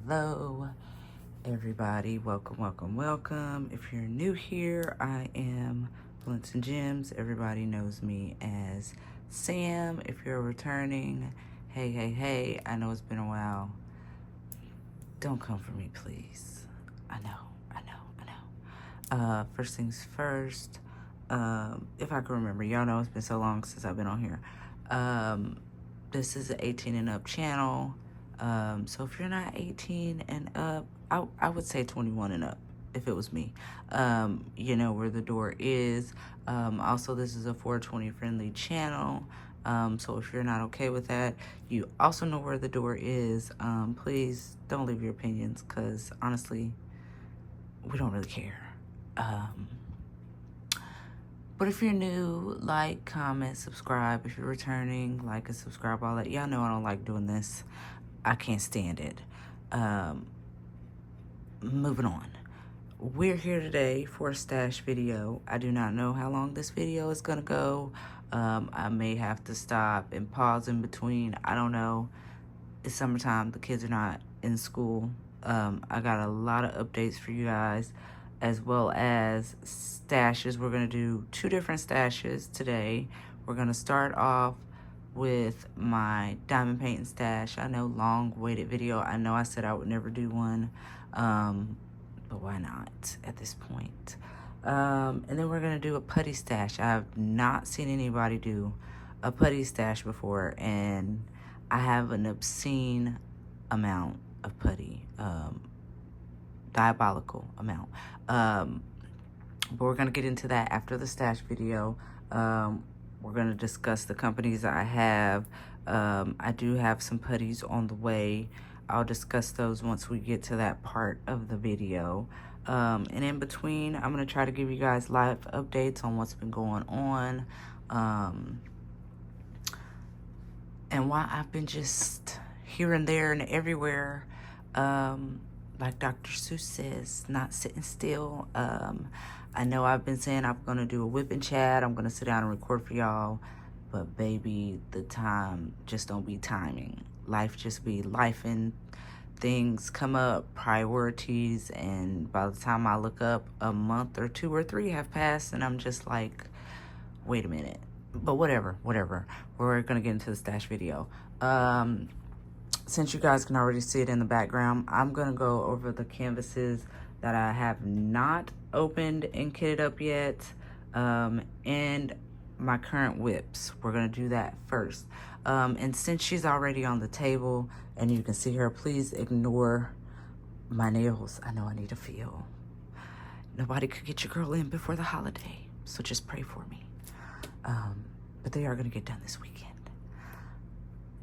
Hello, everybody. Welcome. If you're new here, I am Bluntz Gemz. Everybody knows me as Sam. If you're returning, hey. I know it's been a while. Don't come for me, please. I know. First things first. If I can remember, y'all know it's been so long since I've been on here. This is an 18 and up channel. So if you're not 18 and up, I would say 21 and up if it was me. You know where the door is. Also, this is a 420 friendly channel. So if you're not okay with that, you also know where the door is. Please don't leave your opinions, because honestly, we don't really care. But if you're new, like, comment, subscribe. If you're returning, like and subscribe, all that. Y'all know I don't like doing this. I can't stand it. Moving on. We're here today for a stash video. I do not know how long this video is gonna go. I may have to stop and pause in between. I don't know. It's summertime. The kids are not in school. I got a lot of updates for you guys, as well as stashes. We're gonna do two different stashes today. We're gonna start off with my diamond painting stash. I know, long-awaited video. I know I said I would never do one, but why not at this point? And then we're gonna do a putty stash. I have not seen anybody do a putty stash before, and I have an obscene amount of putty, diabolical amount. But we're gonna get into that after the stash video. We're gonna discuss the companies I have. I do have some putties on the way. I'll discuss those once we get to that part of the video. And in between, I'm gonna try to give you guys live updates on what's been going on. And why I've been just here and there and everywhere. Like Dr. Seuss says, not sitting still. I know I've been saying I'm going to do a whip and chat. I'm going to sit down and record for y'all. But baby, the time just don't be timing. Life just be life, and things come up, priorities. And by the time I look up, a month or 2 or 3 have passed. And I'm just like, wait a minute. But whatever. We're going to get into the stash video. Since you guys can already see it in the background, I'm going to go over the canvases that I have not opened and kitted up yet, and my current whips. We're going to do that first. And since she's already on the table and you can see her, please ignore my nails. I know I need a feel. Nobody could get your girl in before the holiday, so just pray for me. But they are going to get done this weekend.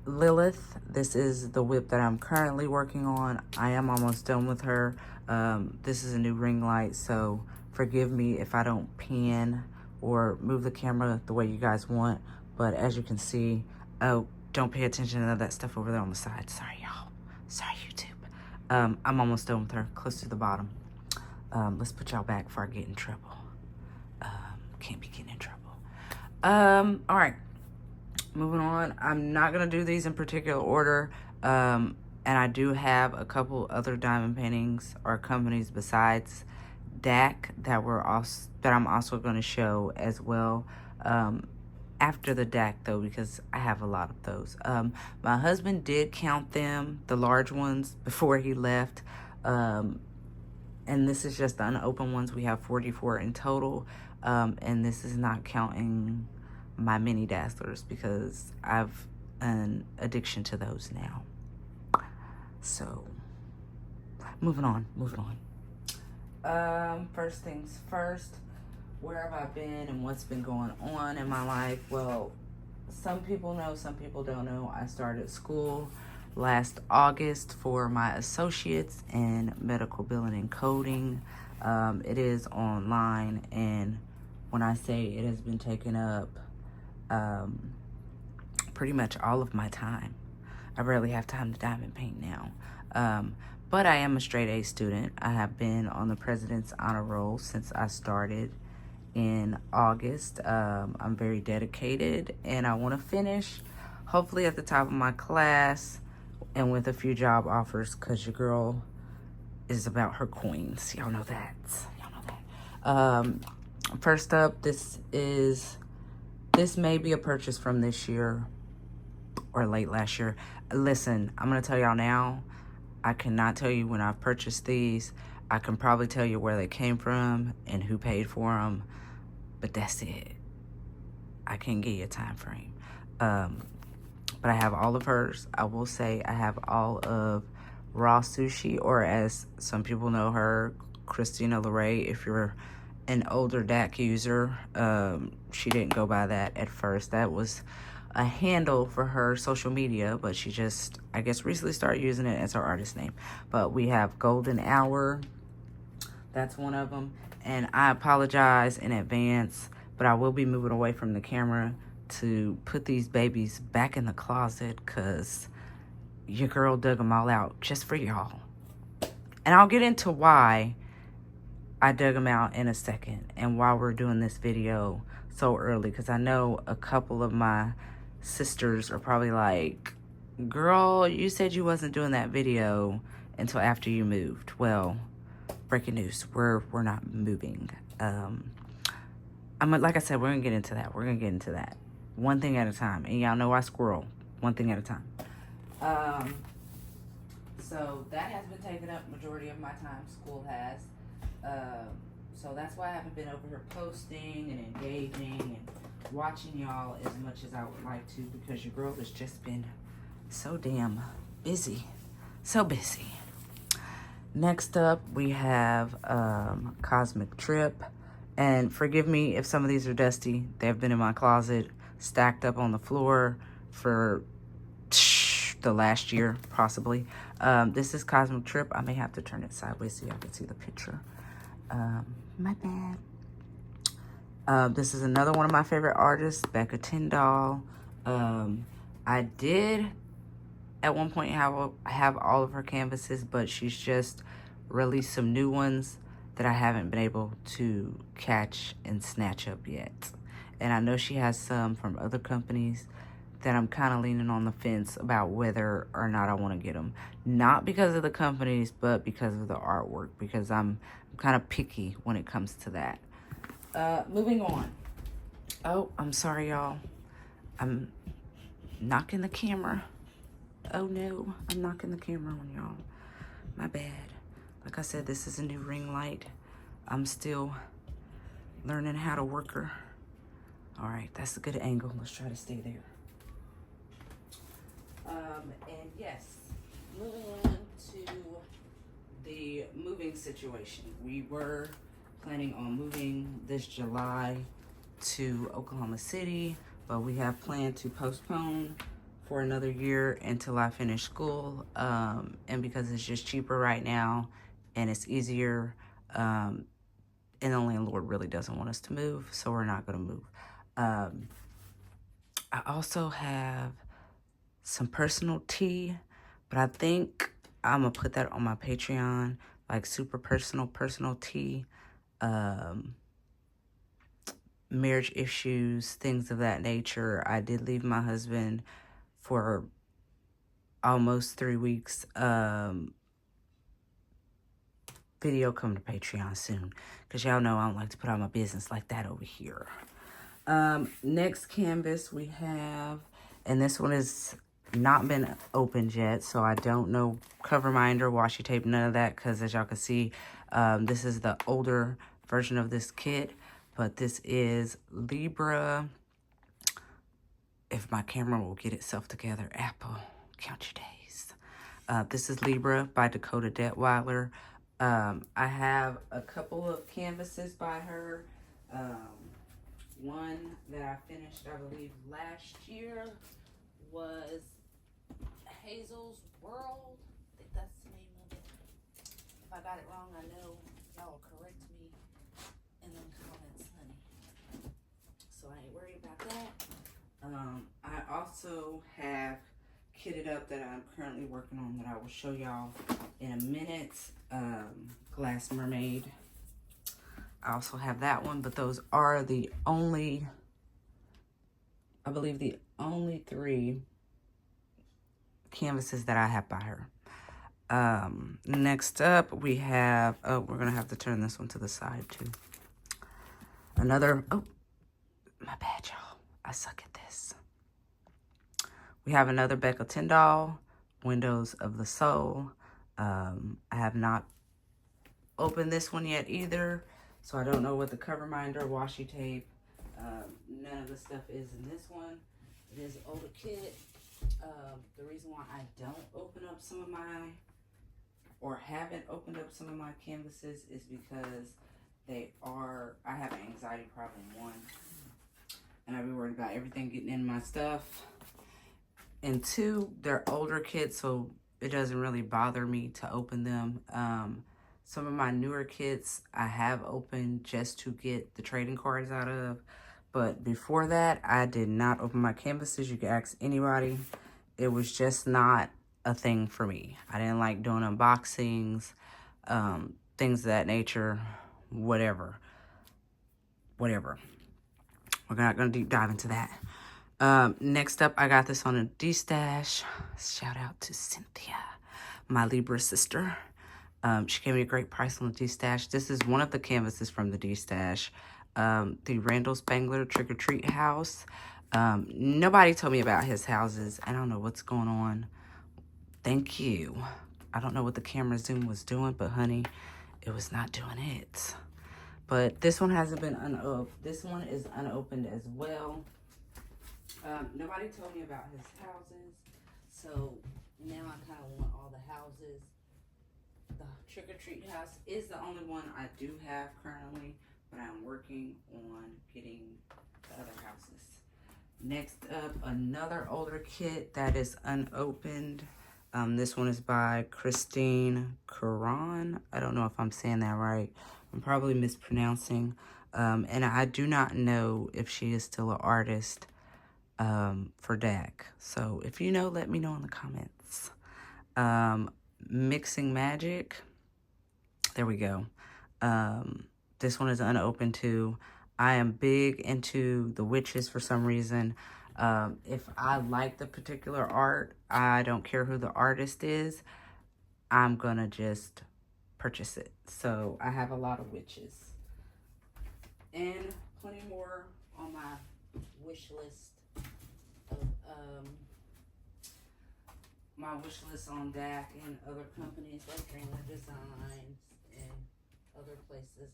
Lilith, this is the whip that I'm currently working on. I am almost done with her. This is a new ring light, so forgive me if I don't pan or move the camera the way you guys want. But as you can see, oh, don't pay attention to that stuff over there on the side. Sorry, y'all. Sorry, YouTube. I'm almost done with her, close to the bottom. Let's put y'all back before I get in trouble. Can't be getting in trouble. All right. Moving on, I'm not going to do these in particular order, and I do have a couple other diamond paintings or companies besides DAC that I'm also going to show as well after the DAC, though, because I have a lot of those. My husband did count them, the large ones, before he left, and this is just the unopened ones. We have 44 in total, and this is not counting my mini dazzlers, because I've an addiction to those now. So moving on. First things first, where have I been and what's been going on in my life? Well, some people know, some people don't know. I started school last August for my associates in medical billing and coding. It is online, and when I say it has been taken up pretty much all of my time. I rarely have time to diamond paint now. But I am a straight A student. I have been on the President's Honor Roll since I started in August. I'm very dedicated, and I want to finish hopefully at the top of my class and with a few job offers, because your girl is about her coins. Y'all know that. Y'all know that. First up, this may be a purchase from this year or late last year. Listen, I'm going to tell y'all now, I cannot tell you when I've purchased these. I can probably tell you where they came from and who paid for them, but that's it. I can't give you a time frame. But I have all of hers. I will say I have all of Raw Sushi, or as some people know her, Christina Lorray. If you're an older DAC user, she didn't go by that at first. That was a handle for her social media, but she just, I guess, recently started using it as her artist name. But we have Golden Hour. That's one of them. And I apologize in advance, but I will be moving away from the camera to put these babies back in the closet because your girl dug them all out just for y'all. And I'll get into why I dug them out in a second and why we're doing this video so early, because I know a couple of my sisters are probably like, girl, you said you wasn't doing that video until after you moved. Well, breaking news, we're not moving. Like I said, we're gonna get into that. We're gonna get into that one thing at a time. And y'all know I squirrel one thing at a time. So that has been taking up majority of my time. School has. So that's why I haven't been over here posting and engaging and watching y'all as much as I would like to, because your girl has just been so damn busy. So busy. Next up, we have Cosmic Trip. And forgive me if some of these are dusty. They've been in my closet, stacked up on the floor for the last year, possibly. This is Cosmic Trip. I may have to turn it sideways so y'all can see the picture. My bad. This is another one of my favorite artists, Becca Tyndall. I did at one point have all of her canvases, but she's just released some new ones that I haven't been able to catch and snatch up yet. And I know she has some from other companies that I'm kind of leaning on the fence about whether or not I want to get them. Not because of the companies, but because of the artwork, because I'm kind of picky when it comes to that. Moving on. Oh, I'm sorry, y'all. I'm knocking the camera. Oh no, I'm knocking the camera on y'all. My bad. Like I said, this is a new ring light. I'm still learning how to work her. All right, that's a good angle. Let's try to stay there. And yes, moving on to the moving situation. We were planning on moving this July to Oklahoma City, but we have planned to postpone for another year until I finish school. And because it's just cheaper right now and it's easier, and the landlord really doesn't want us to move, so we're not gonna move. I also have some personal tea, but I think I'm gonna put that on my Patreon, like super personal tea, marriage issues, things of that nature. I did leave my husband for almost 3 weeks. Video coming to Patreon soon, because y'all know I don't like to put out my business like that over here. Next canvas we have, and this one has not been opened yet, so I don't know cover minder, washi tape, none of that, because as y'all can see, this is the older version of this kit, but this is Libra. If my camera will get itself together, Apple, count your days. This is Libra by Dakota Detweiler. I have a couple of canvases by her. One that I finished, I believe, last year was Hazel's World. I think that's the name of it. If I got it wrong, I know y'all correct me in the comments, honey. So I ain't worried about that. I also have kitted up that I'm currently working on that I will show y'all in a minute. Glass Mermaid. I also have that one, but those are the only, I believe, the only 3 canvases that I have by her. Next up, we have, oh, we're going to have to turn this one to the side, too. Another, oh, my bad, y'all. I suck at this. We have another Becca Tyndall, Windows of the Soul. I have not opened this one yet either, so I don't know what the cover minder, washi tape, none of the stuff is in this one. It is an older kit. The reason why I don't open up some of my, or haven't opened up some of my canvases is because they are, I have an anxiety problem, one, and I be worried about everything getting in my stuff, and two, they're older kits, so it doesn't really bother me to open them. Some of my newer kits I have opened just to get the trading cards out of, but before that, I did not open my canvases. You can ask anybody. It was just not a thing for me. I didn't like doing unboxings, things of that nature, whatever. We're not going to deep dive into that. Next up, I got this on a D-stash. Shout out to Cynthia, my Libra sister. She gave me a great price on the D-stash. This is one of the canvases from the D-stash. The Randall Spangler Trick or Treat house. Nobody told me about his houses. I don't know what's going on. Thank you. I don't know what the camera zoom was doing, but honey, it was not doing it. But this one hasn't been unopened. This one is unopened as well. Nobody told me about his houses, so now I kind of want all the houses. The Trick or Treat house is the only one I do have currently, but I'm working on getting the other houses. Next up, another older kit that is unopened. This one is by Christine Caron. I don't know if I'm saying that right. I'm probably mispronouncing. And I do not know if she is still an artist for DAC. So if you know, let me know in the comments. Mixing Magic. There we go. This one is unopened too. I am big into the witches for some reason. If I like the particular art, I don't care who the artist is, I'm gonna just purchase it. So I have a lot of witches. And plenty more on my wish list of on DAC and other companies like Dreamer Designs and other places.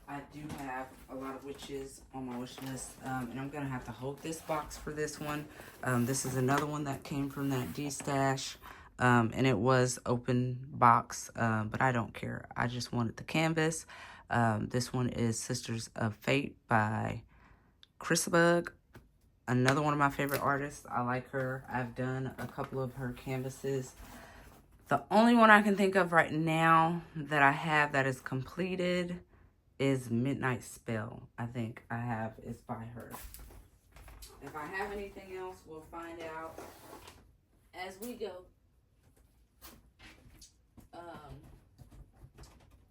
I do have a lot of witches on my wish list, and I'm gonna have to hold this box for this one. This is another one that came from that D-stash, and it was open box, but I don't care. I just wanted the canvas. This one is Sisters of Fate by Chrisbug. Another one of my favorite artists. I like her. I've done a couple of her canvases. The only one I can think of right now that I have that is completed is Midnight Spell. I think I have is by her. If I have anything else, we'll find out as we go.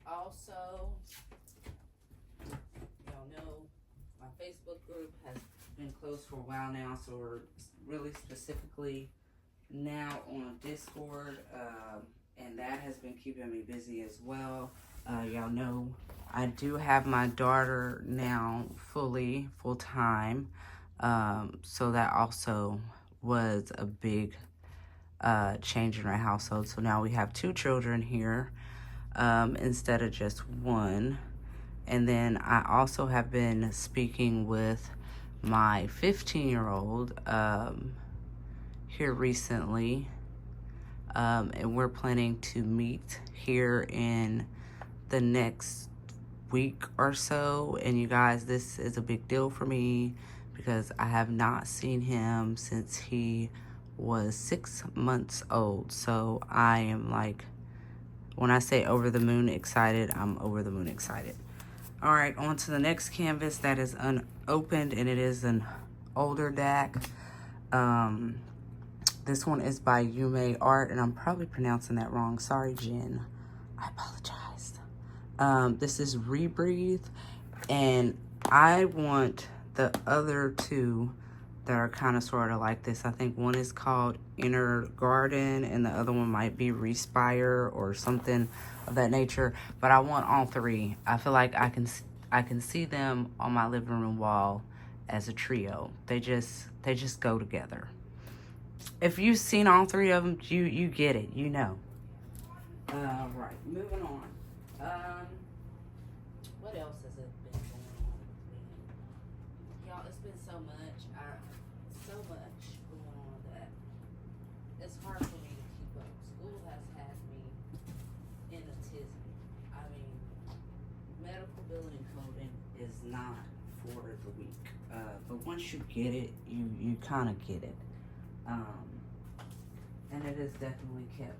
Also, y'all know my Facebook group has been closed for a while now, so we're really specifically now on Discord, and that has been keeping me busy as well. Y'all know I do have my daughter now full-time, so that also was a big change in our household. So now we have 2 children here instead of just 1. And then I also have been speaking with my 15-year-old here recently, and we're planning to meet here in the next week or so. And you guys, this is a big deal for me because I have not seen him since he was 6 months old. So I am like, when I say over the moon excited, I'm over the moon excited. All right, on to the next canvas that is unopened, and it is an older DAC. This one is by Yume Art, and I'm probably pronouncing that wrong. Sorry, Jen. I apologize. This is Rebreathe, and I want the other 2 that are kind of sort of like this. I think one is called Inner Garden and the other one might be Respire or something of that nature. But I want all three. I feel like I can see them on my living room wall as a trio. They just go together. If you've seen all three of them, you get it. You know. Right. Moving on. What else has it been going on with me? Y'all, it's been so much. So much going on that it's hard for me to keep up. School has had me in a tizzy. I mean, medical billing and coding is not for the weak. But once you get it, you kind of get it. And it has definitely kept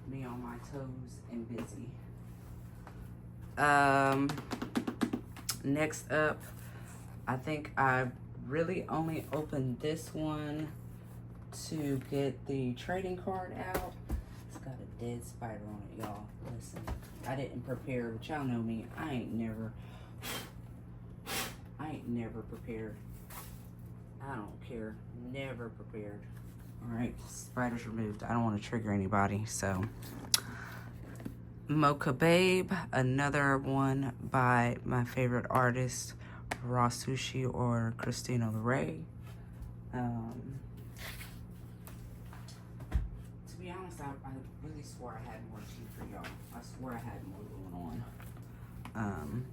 me on my toes and busy. Next up, I think I really only opened this one to get the trading card out. It's got a dead spider on it, y'all. Listen, I didn't prepare, but y'all know me. I ain't never prepared. I don't care. Never prepared. All right, spider's removed. I don't want to trigger anybody, so. Mocha Babe, another one by my favorite artist, Raw Sushi or Christina Lorray. To be honest, I really swore I had more tea for y'all. I swore I had more going on.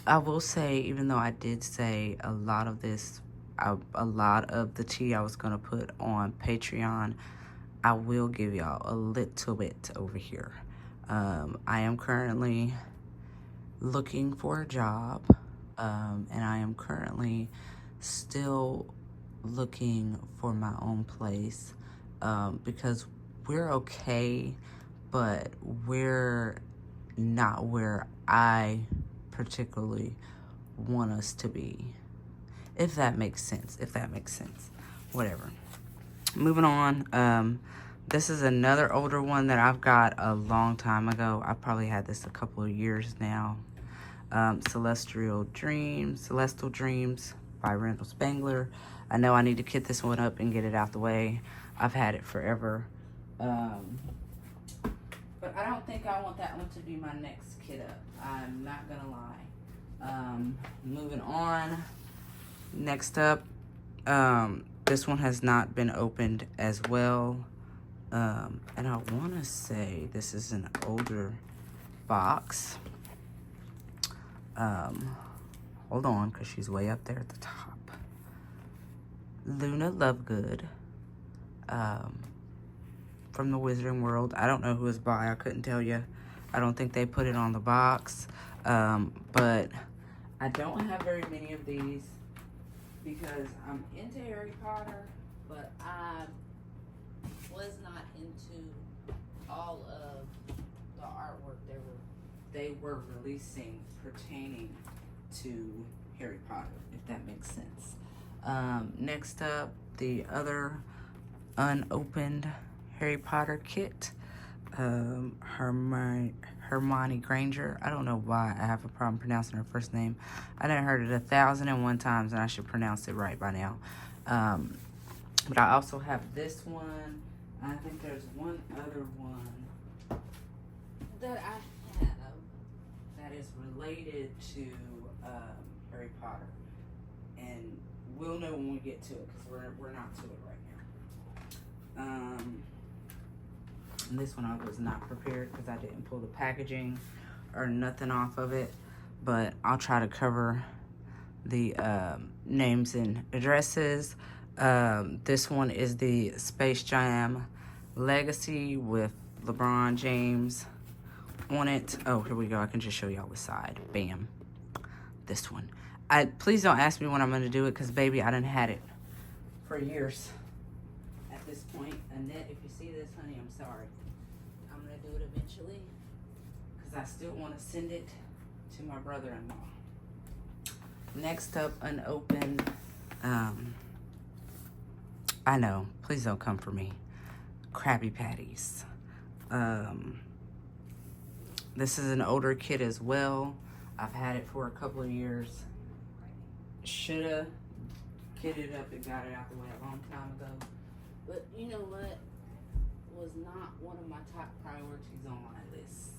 I will say, even though I did say a lot of this, a lot of the tea I was going to put on Patreon, I will give y'all a little bit over here. I am currently looking for a job, and I am currently still looking for my own place, because we're okay, but we're not where I particularly want us to be. If that makes sense. Whatever. Moving on. This is another older one that I've got a long time ago. I probably had this a couple of years now. Celestial Dreams by Randall Spangler. I know I need to kit this one up and get it out the way. I've had it forever. But I don't think I want that one to be my next kit up. I'm not gonna lie. Moving on. Next up, this one has not been opened as well. And I want to say this is an older box. Hold on, because she's way up there at the top. Luna Lovegood, from the Wizarding World. I don't know who it's by. I couldn't tell you. I don't think they put it on the box. But I don't have very many of these because I'm into Harry Potter, but I was not into all of the artwork they were releasing pertaining to Harry Potter, if that makes sense. Next up, the other unopened Harry Potter kit, Hermione Granger. I don't know why I have a problem pronouncing her first name. I done heard it 1,001 times and I should pronounce it right by now. But I also have this one. I think there's one other one that I have that is related to Harry Potter. And we'll know when we get to it because we're not to it right now. And this one I was not prepared because I didn't pull the packaging or nothing off of it. But I'll try to cover the names and addresses. This one is the Space Jam Legacy with LeBron James on it. Oh, here we go. I can just show y'all the side. Bam. This one. Please don't ask me when I'm going to do it because, baby, I done had it for years at this point. Annette, if you see this, honey, I'm sorry. I'm going to do it eventually because I still want to send it to my brother-in-law. Next up, unopened. I know. Please don't come for me. Krabby Patties. This is an older kit as well. I've had it for a couple of years. Shoulda kitted up and got it out the way a long time ago. But you know what? Was not one of my top priorities on my list.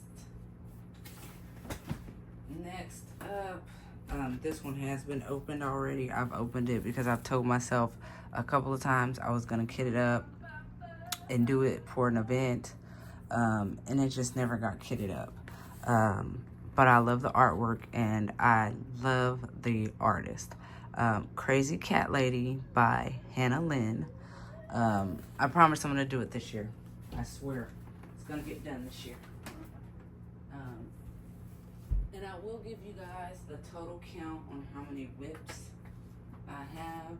Next up, this one has been opened already. I've opened it because I've told myself a couple of times I was gonna kit it up and do it for an event, and it just never got kitted up. But I love the artwork and I love the artist. Crazy Cat Lady by Hannah Lynn. I promise I'm gonna do it this year. I swear it's gonna get done this year. And I will give you guys the total count on how many whips I have,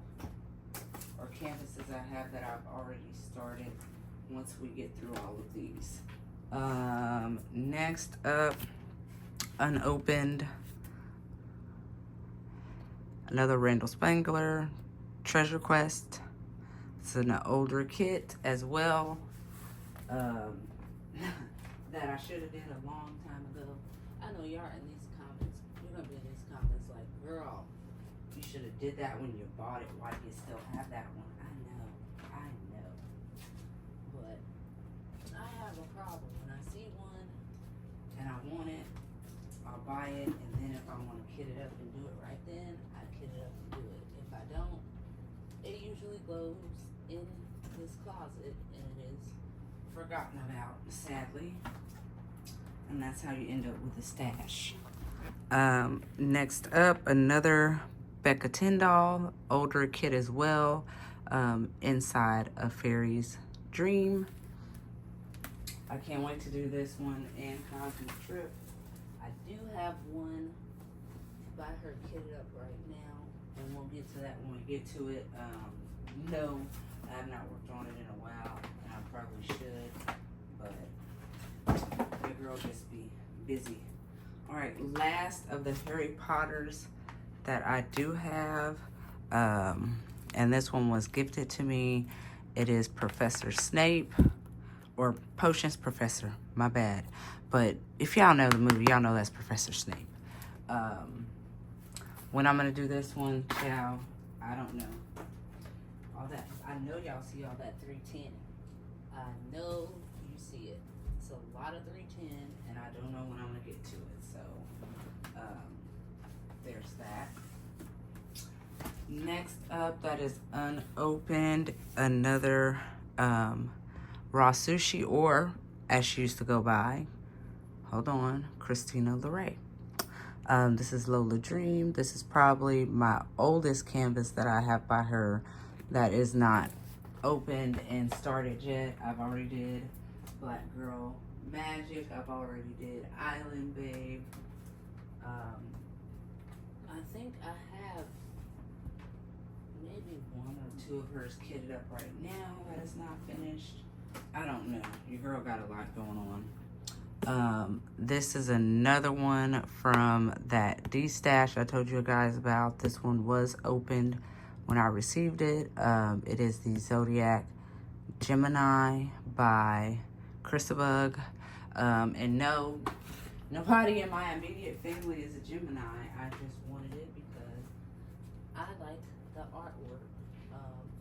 or canvases I have that I've already started once we get through all of these. Next up, unopened, another Randall Spangler Treasure Quest. It's an older kit as well, that I should have did a long time ago. I know y'all in these comments, you're gonna be in these comments like, girl, you should have did that when you bought it. Why do you still have that one? I know. But I have a problem. When I see one and I want it, I'll buy it, and then if I want to kit it up and do it right then, I kit it up and do it. If I don't, it usually goes in this closet and it is forgotten about, sadly. And that's how you end up with a stash. Next up, another Becca Tyndall, older kit as well, inside a fairy's dream. I can't wait to do this one and Cosmic Trip. I do have one by her kitted up right now, and we'll get to that when we get to it. No, I have not worked on it in a while, and I probably should, but the girl just be busy. All right, last of the Harry Potters that I do have, and this one was gifted to me. It is Professor Snape, or Potions Professor, my bad. But if y'all know the movie, y'all know that's Professor Snape. When I'm gonna do this one, child, I don't know. All that, I know y'all see all that 310. I know you see it. It's a lot of 310, and I don't know when I'm gonna get to it. So, there's that. Next up, that is unopened, another raw sushi, or as she used to go by, hold on, Christina LeRae. This is Lola Dream. This is probably my oldest canvas that I have by her that is not opened and started yet. I've already did Black Girl Magic. I've already did Island Babe. I think I have maybe one or two of hers kitted up right now that is not finished. I don't know. Your girl got a lot going on. This is another one from that D stash I told you guys about. This one was opened when I received it. It is the Zodiac Gemini by Christabug. And no, nobody in my immediate family is a Gemini. I just wanted it because I like the artwork,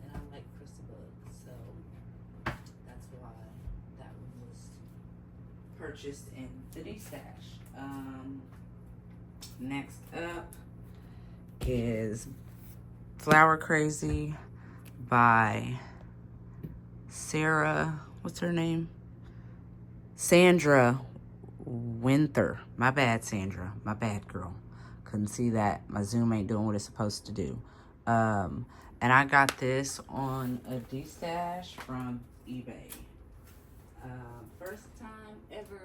and I like Christabug, so that's why that one was purchased in the D stash. Next up is Flower Crazy by Sarah, what's her name? Sandra Winter. My bad, Sandra. My bad, girl. Couldn't see that. My Zoom ain't doing what it's supposed to do. And I got this on a D-stash from eBay. First time ever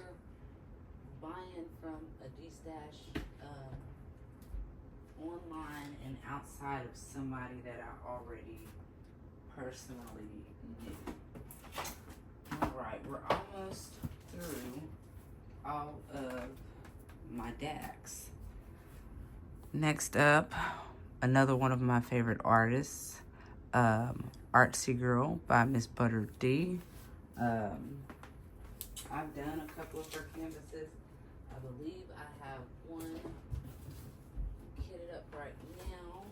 buying from a D-stash online and outside of somebody that I already personally knew. Alright, we're almost through all of my DAX. Next up, another one of my favorite artists, Artsy Girl by Miss Butter D. I've done a couple of her canvases. I believe I have one kitted up right now.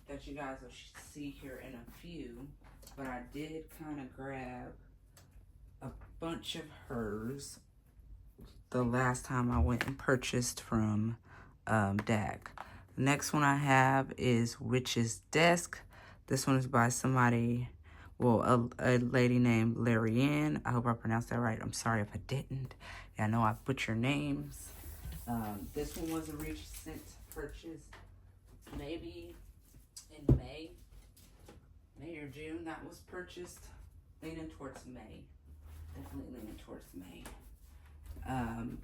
that you guys will see here in a few. But I did kind of grab a bunch of hers the last time I went and purchased from DAC. The next one I have is Witch's Desk. This one is by somebody, well, a lady named Larry Ann. I hope I pronounced that right. I'm sorry if I didn't. Yeah, I know I butcher names. This one was a recent purchase, maybe in May or June. That was purchased, leaning towards May. Definitely leaning towards May.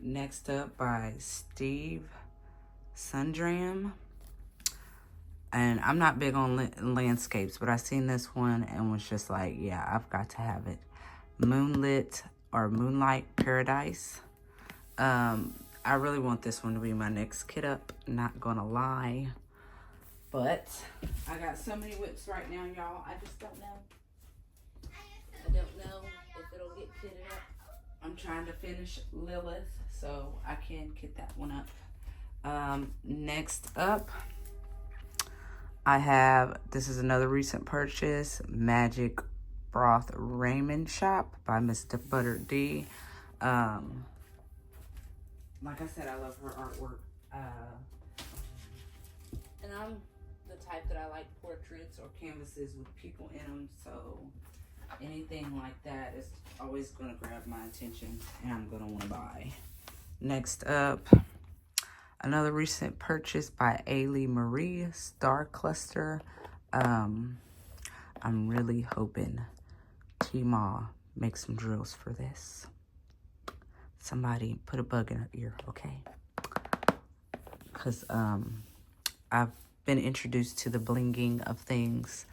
Next up by Steve Sundram. And I'm not big on landscapes, but I seen this one and was just like, yeah, I've got to have it. Moonlit or Moonlight Paradise. I really want this one to be my next kit up, not gonna lie. But I got so many whips right now, y'all. I just don't know. I don't know if it'll get kitted up. I'm trying to finish Lilith, so I can kit that one up. Next up, I have, this is another recent purchase, Magic Broth Raymond Shop by Mr. Butter D. Like I said, I love her artwork. And I'm the type that I like portraits or canvases with people in them, so anything like that is always going to grab my attention and I'm going to want to buy. Next up, another recent purchase by Ailey Marie, Star Cluster. I'm really hoping T-Ma makes some drills for this. Somebody put a bug in her ear, okay? Because I've been introduced to the blinging of things.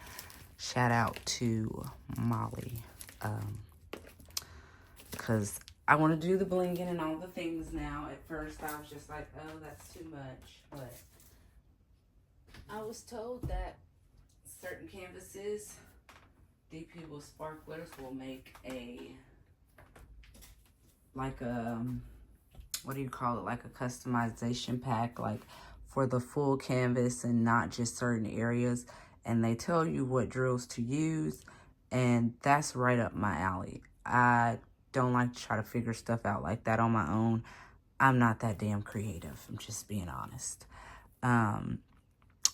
Shout out to Molly. Because I want to do the blinging and all the things now. At first, I was just like, oh, that's too much. But I was told that certain canvases, DP with sparklers, will make a, like a, what do you call it? Like a customization pack, like for the full canvas and not just certain areas. And they tell you what drills to use. And that's right up my alley. I don't like to try to figure stuff out like that on my own. I'm not that damn creative. I'm just being honest.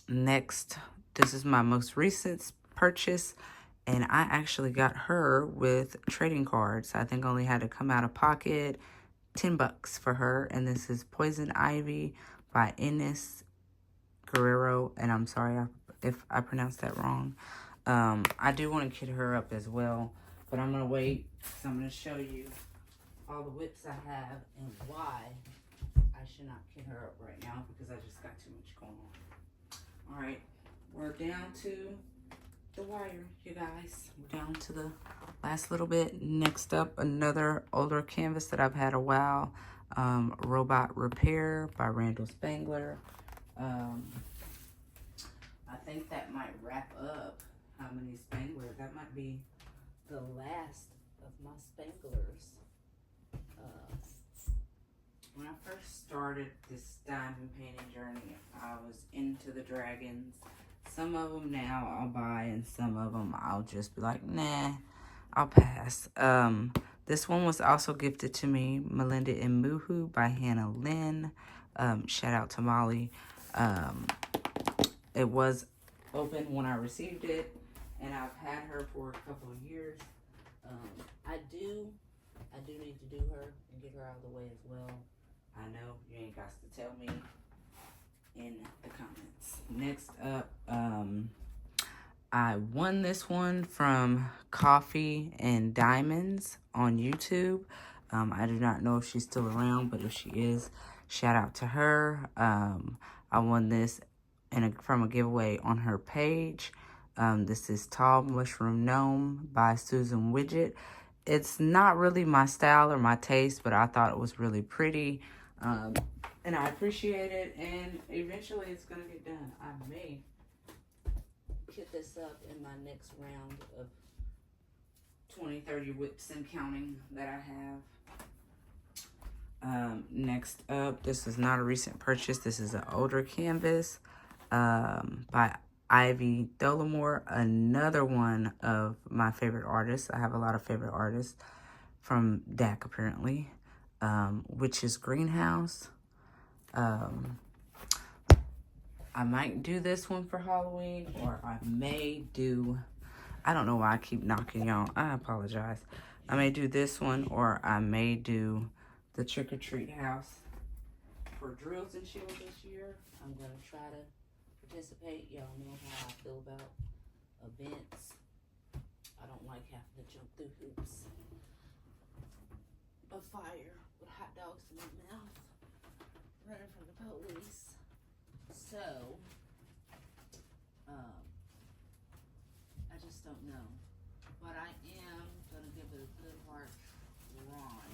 Next, this is my most recent purchase. And I actually got her with trading cards. I think I only had to come out of pocket $10 for her. And this is Poison Ivy by Ines Guerrero. And I'm sorry if I pronounced that wrong. I do want to kit her up as well. But I'm going to wait. So I'm going to show you all the whips I have and why I should not kit her up right now. Because I just got too much going on. Alright. We're down to the wire, you guys. We're down to the last little bit. Next up, another older canvas that I've had a while. Robot Repair by Randall Spangler. I think that might wrap up how many Spanglers. That might be the last of my Spanglers. When I first started this diamond painting journey, I was into the dragons. Some of them now I'll buy, and some of them I'll just be like, nah, I'll pass. This one was also gifted to me, Melinda and Muhu by Hannah Lynn. Shout out to Molly. It was open when I received it, and I've had her for a couple of years. I do need to do her and get her out of the way as well. I know you ain't got to tell me in the comments. Next up, I won this one from Coffee and Diamonds on YouTube. I do not know if she's still around, but if she is, shout out to her. I won this from a giveaway on her page. This is Tall Mushroom Gnome by Susan Widget. It's not really my style or my taste, but I thought it was really pretty. And I appreciate it, and eventually it's going to get done. I may kit this up in my next round of 20, 30 whips and counting that I have. Next up, this is not a recent purchase. This is an older canvas by Ivy Dollamore, another one of my favorite artists. I have a lot of favorite artists from DAC apparently. Witch's Greenhouse. I might do this one for Halloween, or I may do, I don't know why I keep knocking y'all. I apologize. I may do this one, or I may do the Trick or Treat House. For drills and chills this year, I'm going to try to participate. Y'all know how I feel about events. I don't like having to jump through hoops of fire with hot dogs in my mouth, running from the police. So, I just don't know. But I am going to give it a good hard try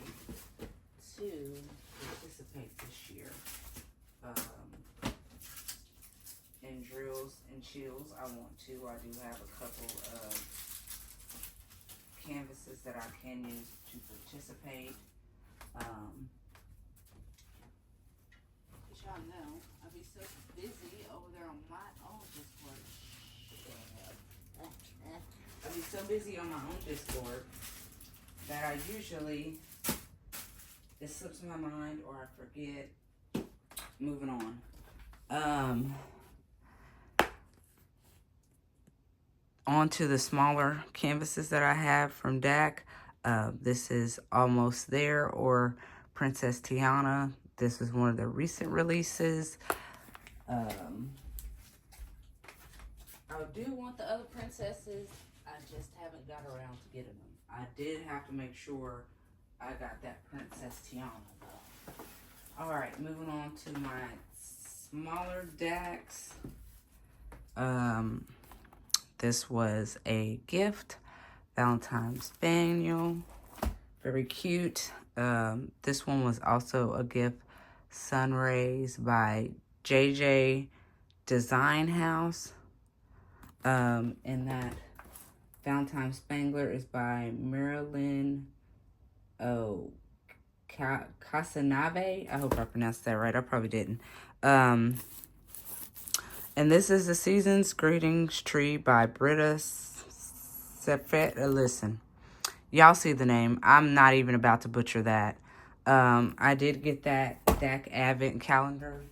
to participate this year. In drills and chills, I want to. I do have a couple of canvases that I can use to participate. Y'all know, I'll be so busy over there on my own Discord. I'll be so busy on my own Discord that I usually, it slips my mind or I forget. Moving on. On to the smaller canvases that I have from DAC. This is Almost There, or Princess Tiana. This is one of the recent releases. I do want the other princesses. I just haven't got around to getting them. I did have to make sure I got that Princess Tiana though. Alright, moving on to my smaller DACs. This was a gift. Valentine's Spaniel. Very cute. This one was also a gift. Sunrays by JJ Design House. And that Valentine Spangler is by Marilyn Casanave. I hope I pronounced that right. I probably didn't. And this is the Season's Greetings Tree by Britta Sefet. Listen, y'all see the name. I'm not even about to butcher that. I did get that DAC Advent calendar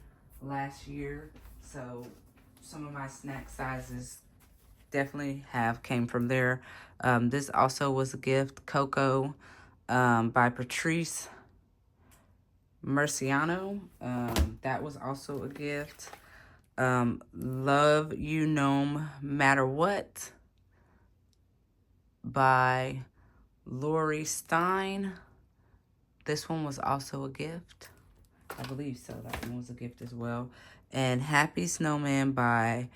last year, so some of my snack sizes definitely came from there. This also was a gift. Coco by Patrice Murciano. That was also a gift. Love You No Matter What by Lori Stein. This one was also a gift. I believe so. That one was a gift as well. And Happy Snowman by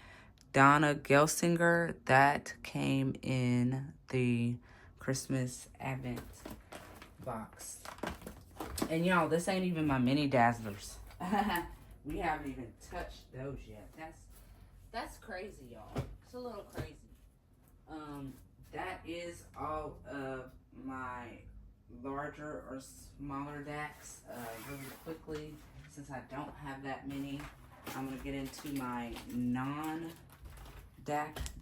Donna Gelsinger. That came in the Christmas Advent box. And y'all, this ain't even my mini dazzlers. We haven't even touched those yet. That's crazy, y'all. It's a little crazy. That is all of my larger or smaller DACs. Really quickly, since I don't have that many, I'm going to get into my non-DAC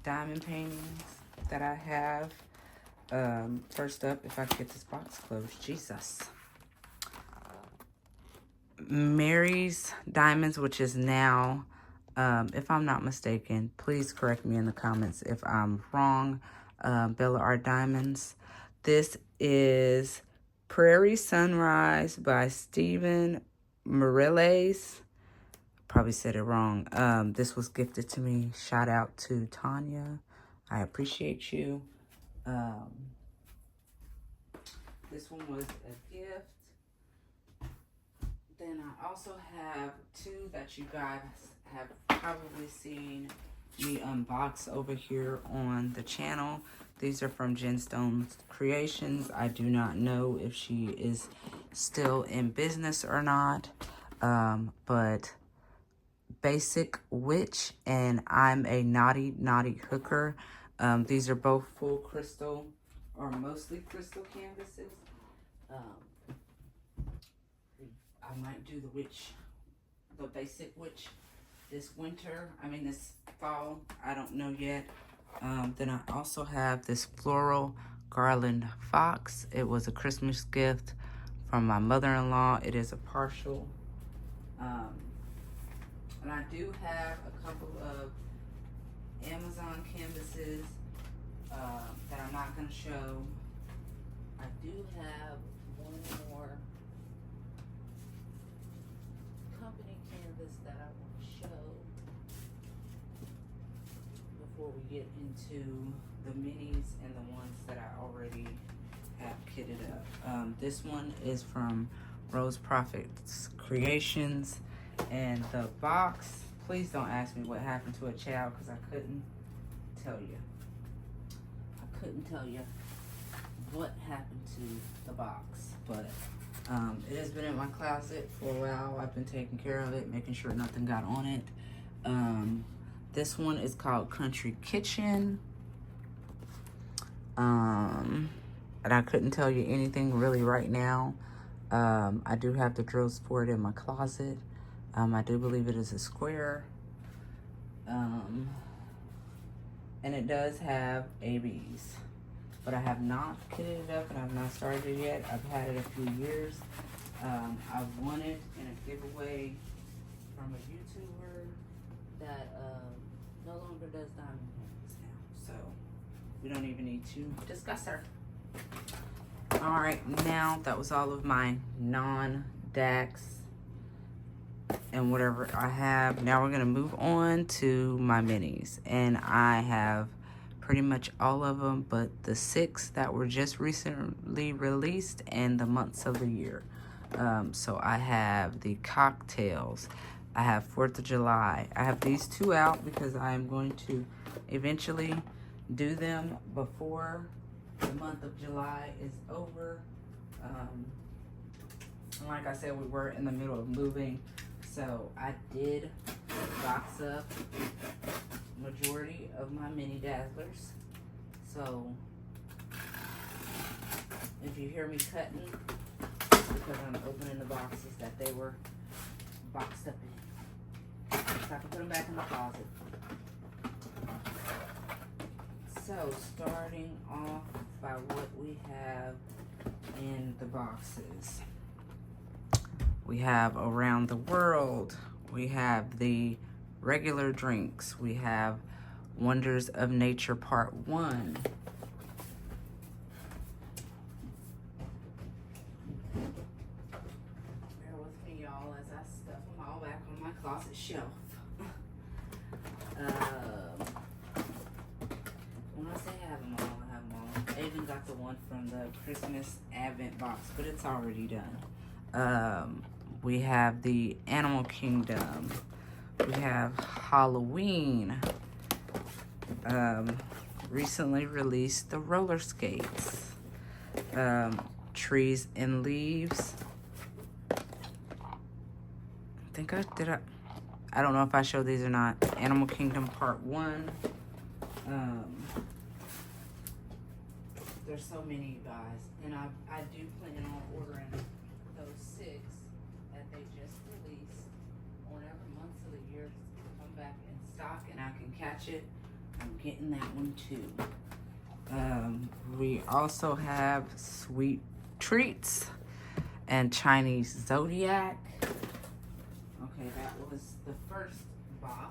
diamond paintings that I have. First up, if I can get this box closed, Jesus. Mary's Diamonds, which is now, if I'm not mistaken, please correct me in the comments if I'm wrong, Bella Art Diamonds. This is Prairie Sunrise by Stephen Morales. Probably said it wrong. This was gifted to me. Shout out to Tanya. I appreciate you. This one was a gift. Then I also have two that you guys have probably seen me unbox over here on the channel. These are from Gemstones Creations. I do not know if she is still in business or not. But Basic Witch and I'm a Naughty Naughty Hooker. These are both full crystal or mostly crystal canvases. I might do the Basic Witch this fall. I don't know yet. Then I also have this floral garland fox. It was a Christmas gift from my mother-in-law. It is a partial. And I do have a couple of Amazon canvases that I'm not going to show. I do have one more company canvas that I want to show before we get into the minis and the ones that I already have kitted up. This one is from Rose Profits Creations, and the box, please don't ask me what happened to a child, because I couldn't tell you. I couldn't tell you what happened to the box, but it has been in my closet for a while. I've been taking care of it, making sure nothing got on it. This one is called Country Kitchen. And I couldn't tell you anything really right now. I do have the drills for it in my closet. I do believe it is a square. And it does have ABs. But I have not kitted it up and I've not started it yet. I've had it a few years. I won it in a giveaway from a YouTuber that no longer does diamond rings now. So we don't even need to discuss her. All right, now that was all of my non-DAX and whatever I have. Now we're gonna move on to my minis, and I have pretty much all of them but the 6 that were just recently released and the months of the year. So I have the cocktails, I have 4th of July. I have these 2 out because I am going to eventually do them before the month of July is over. And like I said, we were in the middle of moving, so I did box up majority of my mini dazzlers. So if you hear me cutting, it's because I'm opening the boxes that they were boxed up in, so I can put them back in the closet. So starting off by what we have in the boxes. We have Around the World. We have the regular drinks. We have Wonders of Nature Part 1. Bear with me, y'all, as I stuff them all back on my closet shelf. When I say I have them all, I have them all. I even got the one from the Christmas Advent box, but it's already done. We have the Animal Kingdom. We have Halloween. Recently released the roller skates. Trees and Leaves. I don't know if I showed these or not. Animal Kingdom Part 1. There's so many, you guys. And I do plan on ordering those 6 that they just released. Whenever months of the year come back in stock and I can catch it, I'm getting that one too. We also have Sweet Treats and Chinese Zodiac. Okay, that was the first box.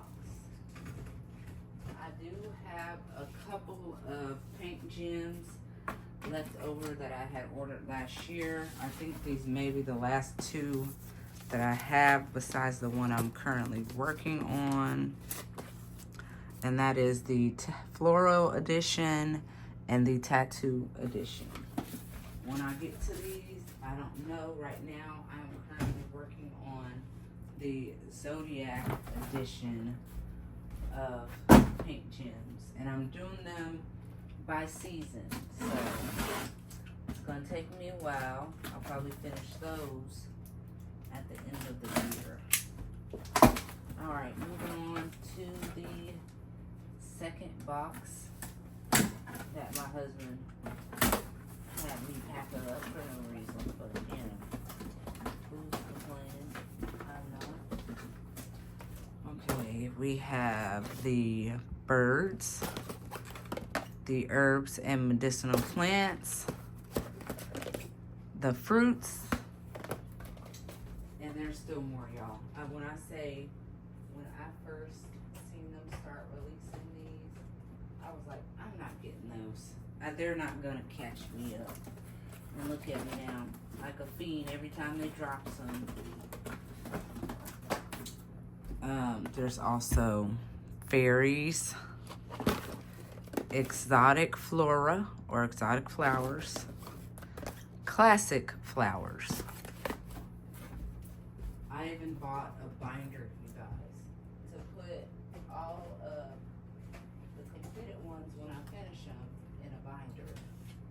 I do have a couple of paint gems left over that I had ordered last year. I think these may be the last 2 that I have besides the one I'm currently working on. And that is the Floral Edition and the Tattoo Edition. When I get to these, I don't know. Right now, I'm currently working on the Zodiac Edition of paint gems. And I'm doing them by season. So it's gonna take me a while. I'll probably finish those at the end of the year. All right, moving on to the second box that my husband had me pack up for no reason, but you know, who's complaining? I'm not. Okay, we have the birds, the herbs and medicinal plants, the fruits, and there's still more, y'all. When I first seen them start releasing these, I was like, I'm not getting those. They're not gonna catch me up. And look at me now, like a fiend every time they drop some. There's also fairies, exotic flora or exotic flowers, classic flowers. I even bought a binder, you guys, to put all of the completed ones when I finish them in a binder,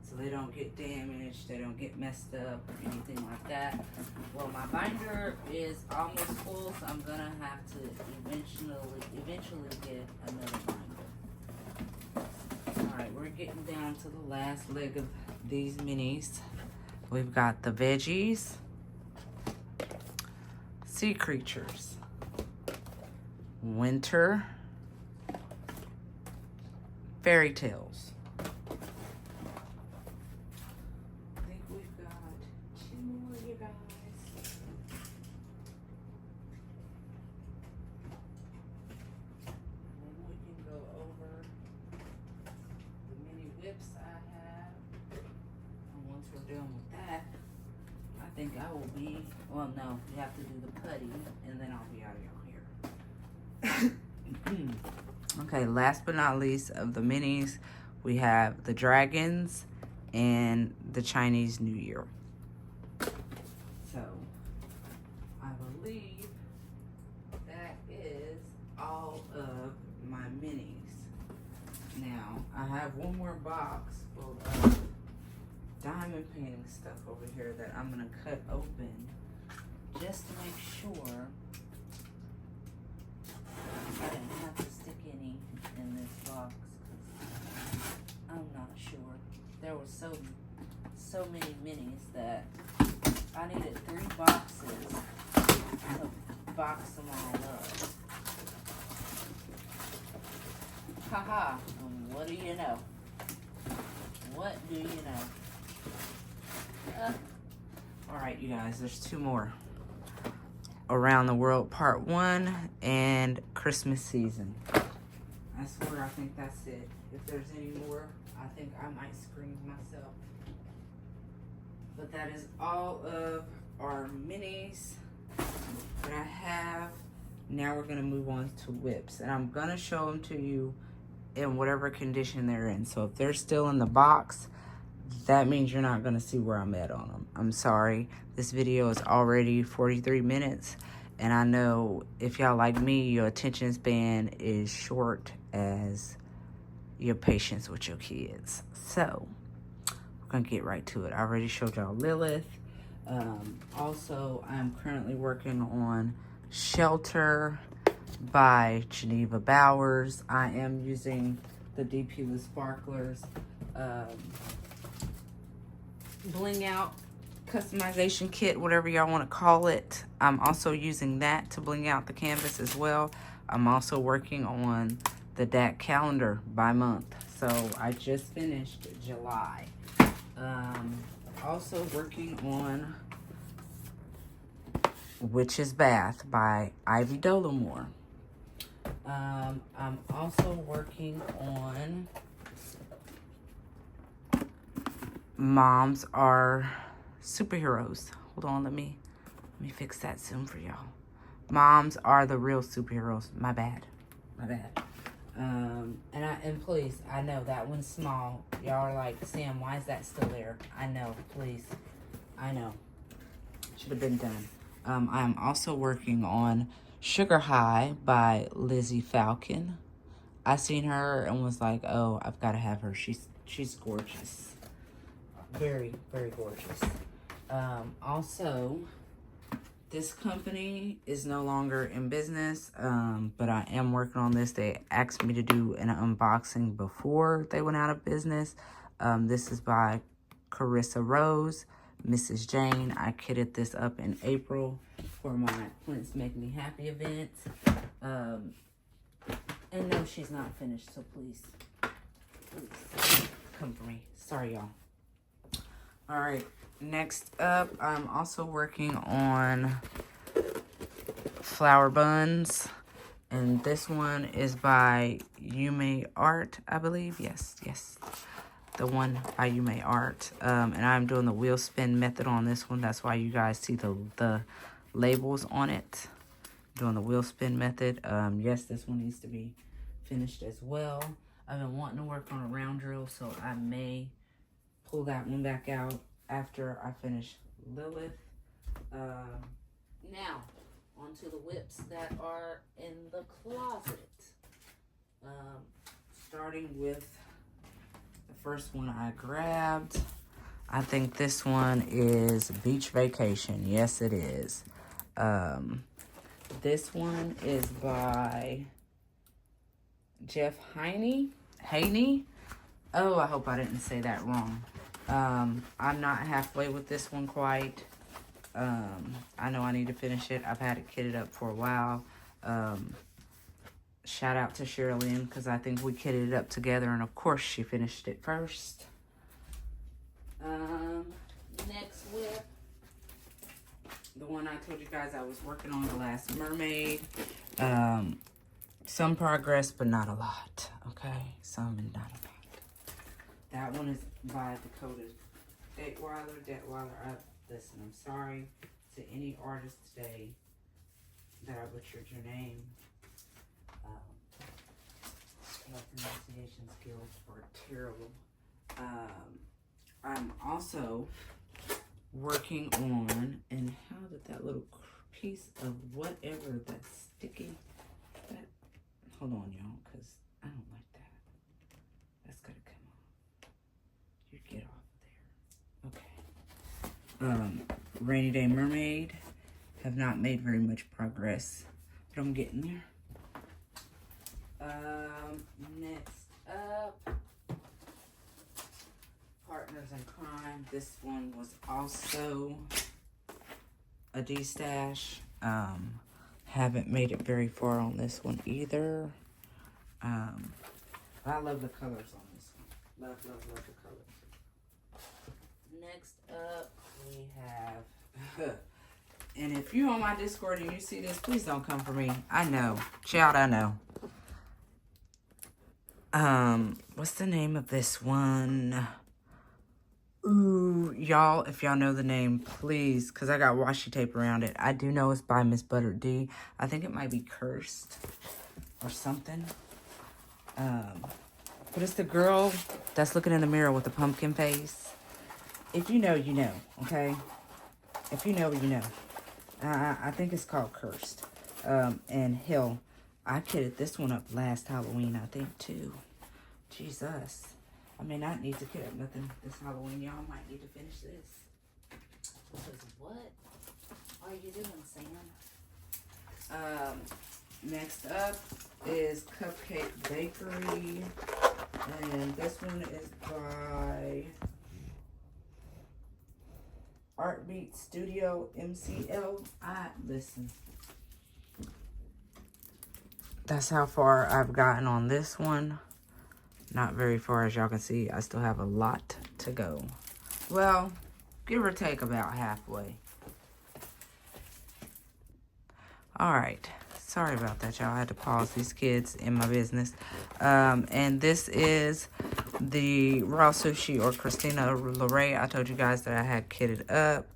so they don't get damaged, they don't get messed up or anything like that. Well, my binder is almost full, so I'm gonna have to eventually get another binder. All right, we're getting down to the last leg of these minis. We've got the veggies, sea creatures, winter, fairy tales. I think we've got 2 more, you guys. And then we can go over the mini whips I have. And once we're done with that, I think I will be, well, no, you have to do the putty, and then I'll be out of here. Okay, last but not least of the minis, we have the dragons and the Chinese New Year. So, I believe that is all of my minis. Now, I have one more box full of diamond painting stuff over here that I'm gonna cut open just to make sure I didn't have to stick any in this box, because I'm not sure. There were so many minis that I needed 3 boxes to box them all up. Haha, what do you know? What do you know? Alright, you guys, there's 2 more. Around the World Part 1 and Christmas Season. I swear, I think that's it. If there's any more, I think I might scream myself. But that is all of our minis that I have. Now we're going to move on to whips. And I'm going to show them to you in whatever condition they're in. So if they're still in the box, that means you're not going to see where I'm at on them. I'm sorry. This video is already 43 minutes. And I know if y'all like me, your attention span is short as your patience with your kids. So, we're going to get right to it. I already showed y'all Lilith. Also, I'm currently working on Shelter by Geneva Bowers. I am using the DP with Sparklers Bling Out customization kit, whatever y'all want to call it. I'm also using that to bling out the canvas as well. I'm also working on the DAC calendar by month. So I just finished July. Also working on Witch's Bath by Ivy Dolomore. I'm also working on Moms Are Superheroes. Hold on, let me fix that soon for y'all. Moms Are the Real Superheroes. My bad. And please, I know that one's small. Y'all are like, Sam, why is that still there? I know, please. I know. Should have been done. I'm also working on Sugar High by Lizzie Falcon. I seen her and was like, oh, I've got to have her. She's gorgeous. Very, very gorgeous. Also, this company is no longer in business, but I am working on this. They asked me to do an unboxing before they went out of business. This is by Carissa Rose, Mrs. Jane. I kitted this up in April for my Plants Make Me Happy event. And no, she's not finished, so please come for me. Sorry, y'all. All right, next up, I'm also working on flower buns. And this one is by Yume Art, I believe. Yes. The one by Yume Art. And I'm doing the wheel spin method on this one. That's why you guys see the labels on it. Doing the wheel spin method. Yes, this one needs to be finished as well. I've been wanting to work on a round drill, so I may pull that one back out after I finish Lilith. Now, onto the whips that are in the closet. Starting with the first one I grabbed. I think this one is Beach Vacation. Yes, it is. This one is by Jeff Haney. Oh, I hope I didn't say that wrong. I'm not halfway with this one quite. I know I need to finish it. I've had it kitted up for a while. Shout out to Sherilyn, because I think we kitted it up together, and of course she finished it first. Next whip, the one I told you guys I was working on, The Last Mermaid. Some progress, but not a lot. Okay, some and not a lot. That one is by Dakota Detweiler. Listen, I'm sorry to any artist today that I butchered your name. My pronunciation skills are terrible. I'm also working on, and how did that little piece of whatever that's sticky, hold on, y'all, because I don't like that. That's gotta come off. You get off there. Okay. Rainy Day Mermaid. Have not made very much progress, but I'm getting there. Next up, Partners in Crime. This one was also a D-stash. Haven't made it very far on this one either. I love the colors on this one. Love the colors. Next up, we have... And if you're on my Discord and you see this, please don't come for me. I know. Child, I know. What's the name of this one? Ooh, y'all, if y'all know the name, please, because I got washi tape around it. I do know it's by Miss Butter D. I think it might be Cursed or something. But it's the girl that's looking in the mirror with the pumpkin face. If you know, you know, okay? If you know, you know. I think it's called Cursed. And hell, I kitted this one up last Halloween, I think, too. Jesus. I may not need to kit up nothing this Halloween. Y'all might need to finish this. Because what are you doing, Sam? Next up is Cupcake Bakery. And this one is by Artbeat Studio MCL. Listen. That's how far I've gotten on this one. Not very far, as y'all can see. I still have a lot to go. Well, give or take about halfway. Alright. Sorry about that, y'all. I had to pause these kids in my business. And this is the Raw Sushi or Christina Lorraine. I told you guys that I had kitted up.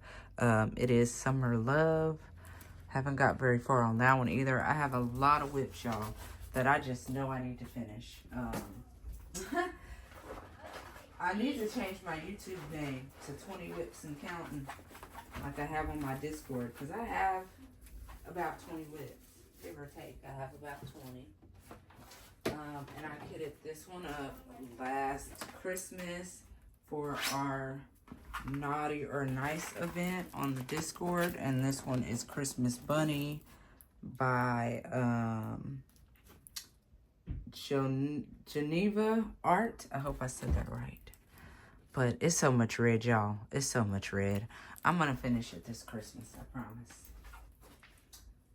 It is Summer Love. Haven't got very far on that one either. I have a lot of whips, y'all, that I just know I need to finish. I need to change my YouTube name to 20 Whips and Counting, like I have on my Discord, because I have about 20 whips, give or take. I have about 20. And I kitted this one up last Christmas for our Naughty or Nice event on the Discord, and this one is Christmas Bunny by Geneva Art. I hope I said that right. But it's so much red, y'all. It's so much red. I'm gonna finish it this Christmas, I promise.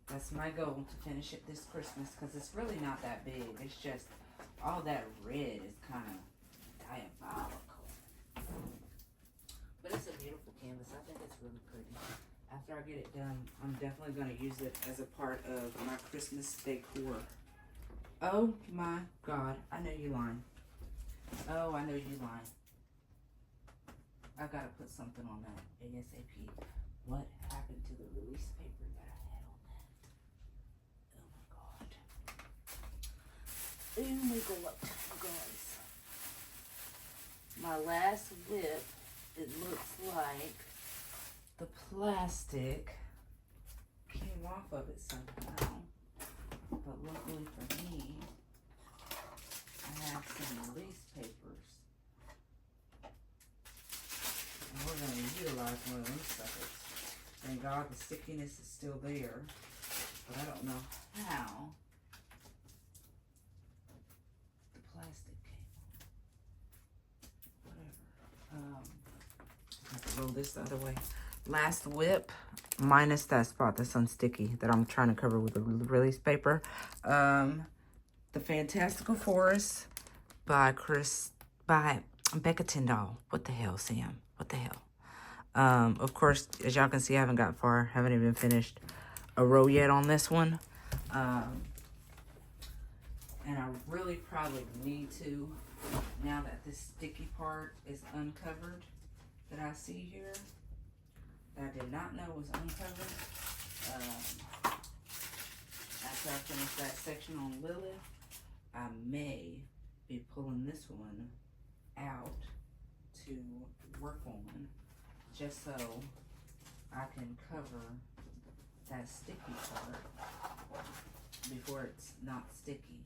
That's my goal, to finish it this Christmas, because it's really not that big. It's just all that red is kind of diabolical. But it's a beautiful canvas. I think it's really pretty. After I get it done, I'm definitely going to use it as a part of my Christmas decor. Oh my God. I know you lying. Oh, I know you lying. I got to put something on that ASAP. What happened to the release paper that I had on that? Oh my God, you guys. My last whip, it looks like the plastic came off of it somehow. But luckily for me, I have some release papers. And we're going to utilize one of them suckers. Thank God the stickiness is still there. But I don't know how the plastic came off. Whatever. I have to roll this the other way. Last whip, minus that spot that's unsticky that I'm trying to cover with the release paper. The Fantastical Forest by Becca Tyndall. What the hell, Sam? What the hell? Of course, as y'all can see, I haven't got far. Haven't even finished a row yet on this one. And I really probably need to, now that this sticky part is uncovered, that I see here, that I did not know was uncovered. After I finish that section on Lilith, I may be pulling this one out to work on, just so I can cover that sticky part before it's not sticky.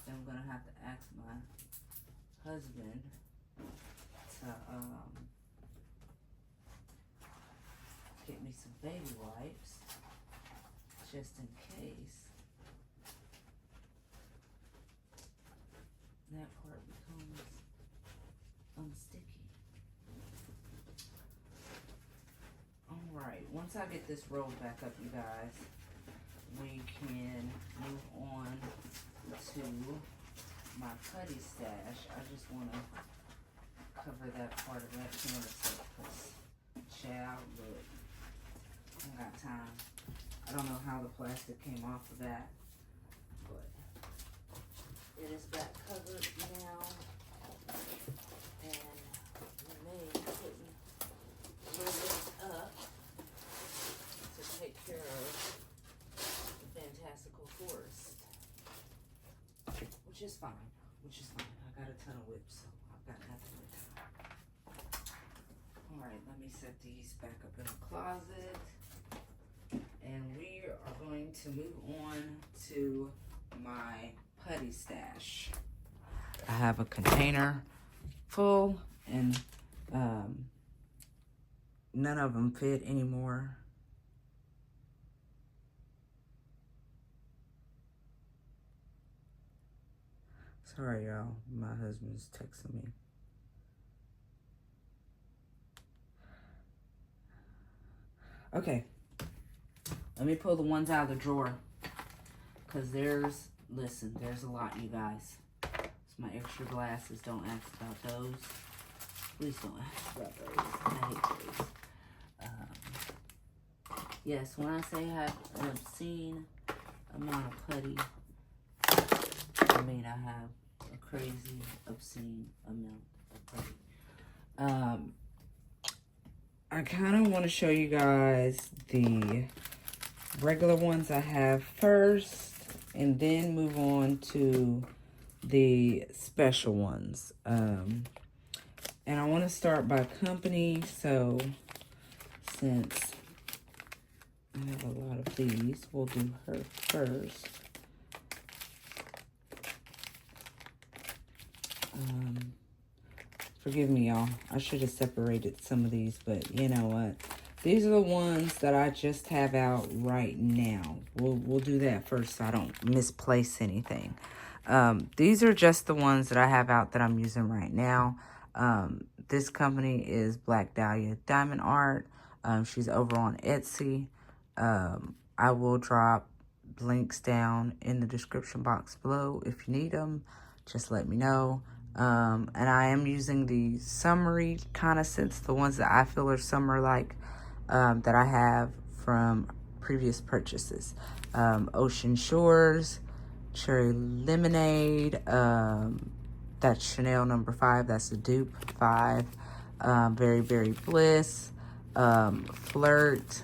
Then I'm gonna have to ask my husband to get me some baby wipes, just in case that part becomes unsticky. Alright, once I get this rolled back up, you guys, we can move on to my putty stash. I just want to cover that part of that canvas up, because child, look, I don't got time. I don't know how the plastic came off of that, but it is back covered now, and we may put it up to take care of the Fantastical Forest, which is fine, I got a ton of whips, so I've got nothing with it. Alright, let me set these back up in the closet, and we are going to move on to my putty stash. I have a container full, and none of them fit anymore. Sorry, y'all. My husband's texting me. Okay. Let me pull the ones out of the drawer. Because there's a lot, you guys. It's my extra glasses. Don't ask about those. Please don't ask about those. I hate those. Yes, when I say I have an obscene amount of putty, I mean I have a crazy, obscene amount of putty. I kind of want to show you guys the regular ones I have first, and then move on to the special ones. And I want to start by company, so since I have a lot of these, we'll do her first. Forgive me, y'all. I should have separated some of these, but you know what? These are the ones that I just have out right now. We'll do that first so I don't misplace anything. These are just the ones that I have out that I'm using right now. This company is Black Dahlia Diamond Art. She's over on Etsy. I will drop links down in the description box below. If you need them, just let me know. And I am using the summery kind of scents, the ones that I feel are summer-like, that I have from previous purchases. Ocean Shores, Cherry Lemonade, that's Chanel number 5, that's the dupe 5. Very Berry Bliss, Flirt,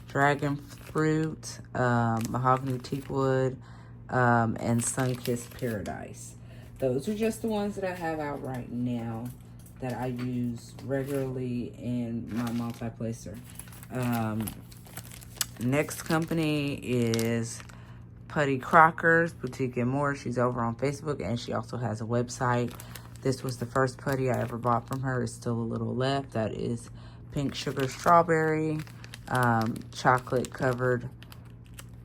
Dragon Fruit, Mahogany Teakwood, and Sunkissed Paradise. Those are just the ones that I have out right now that I use regularly in my multi-placer. Next company is Putty Crocker's Boutique and More. She's over on Facebook, and she also has a website. This was the first putty I ever bought from her. It's still a little left. That is Pink Sugar Strawberry, chocolate covered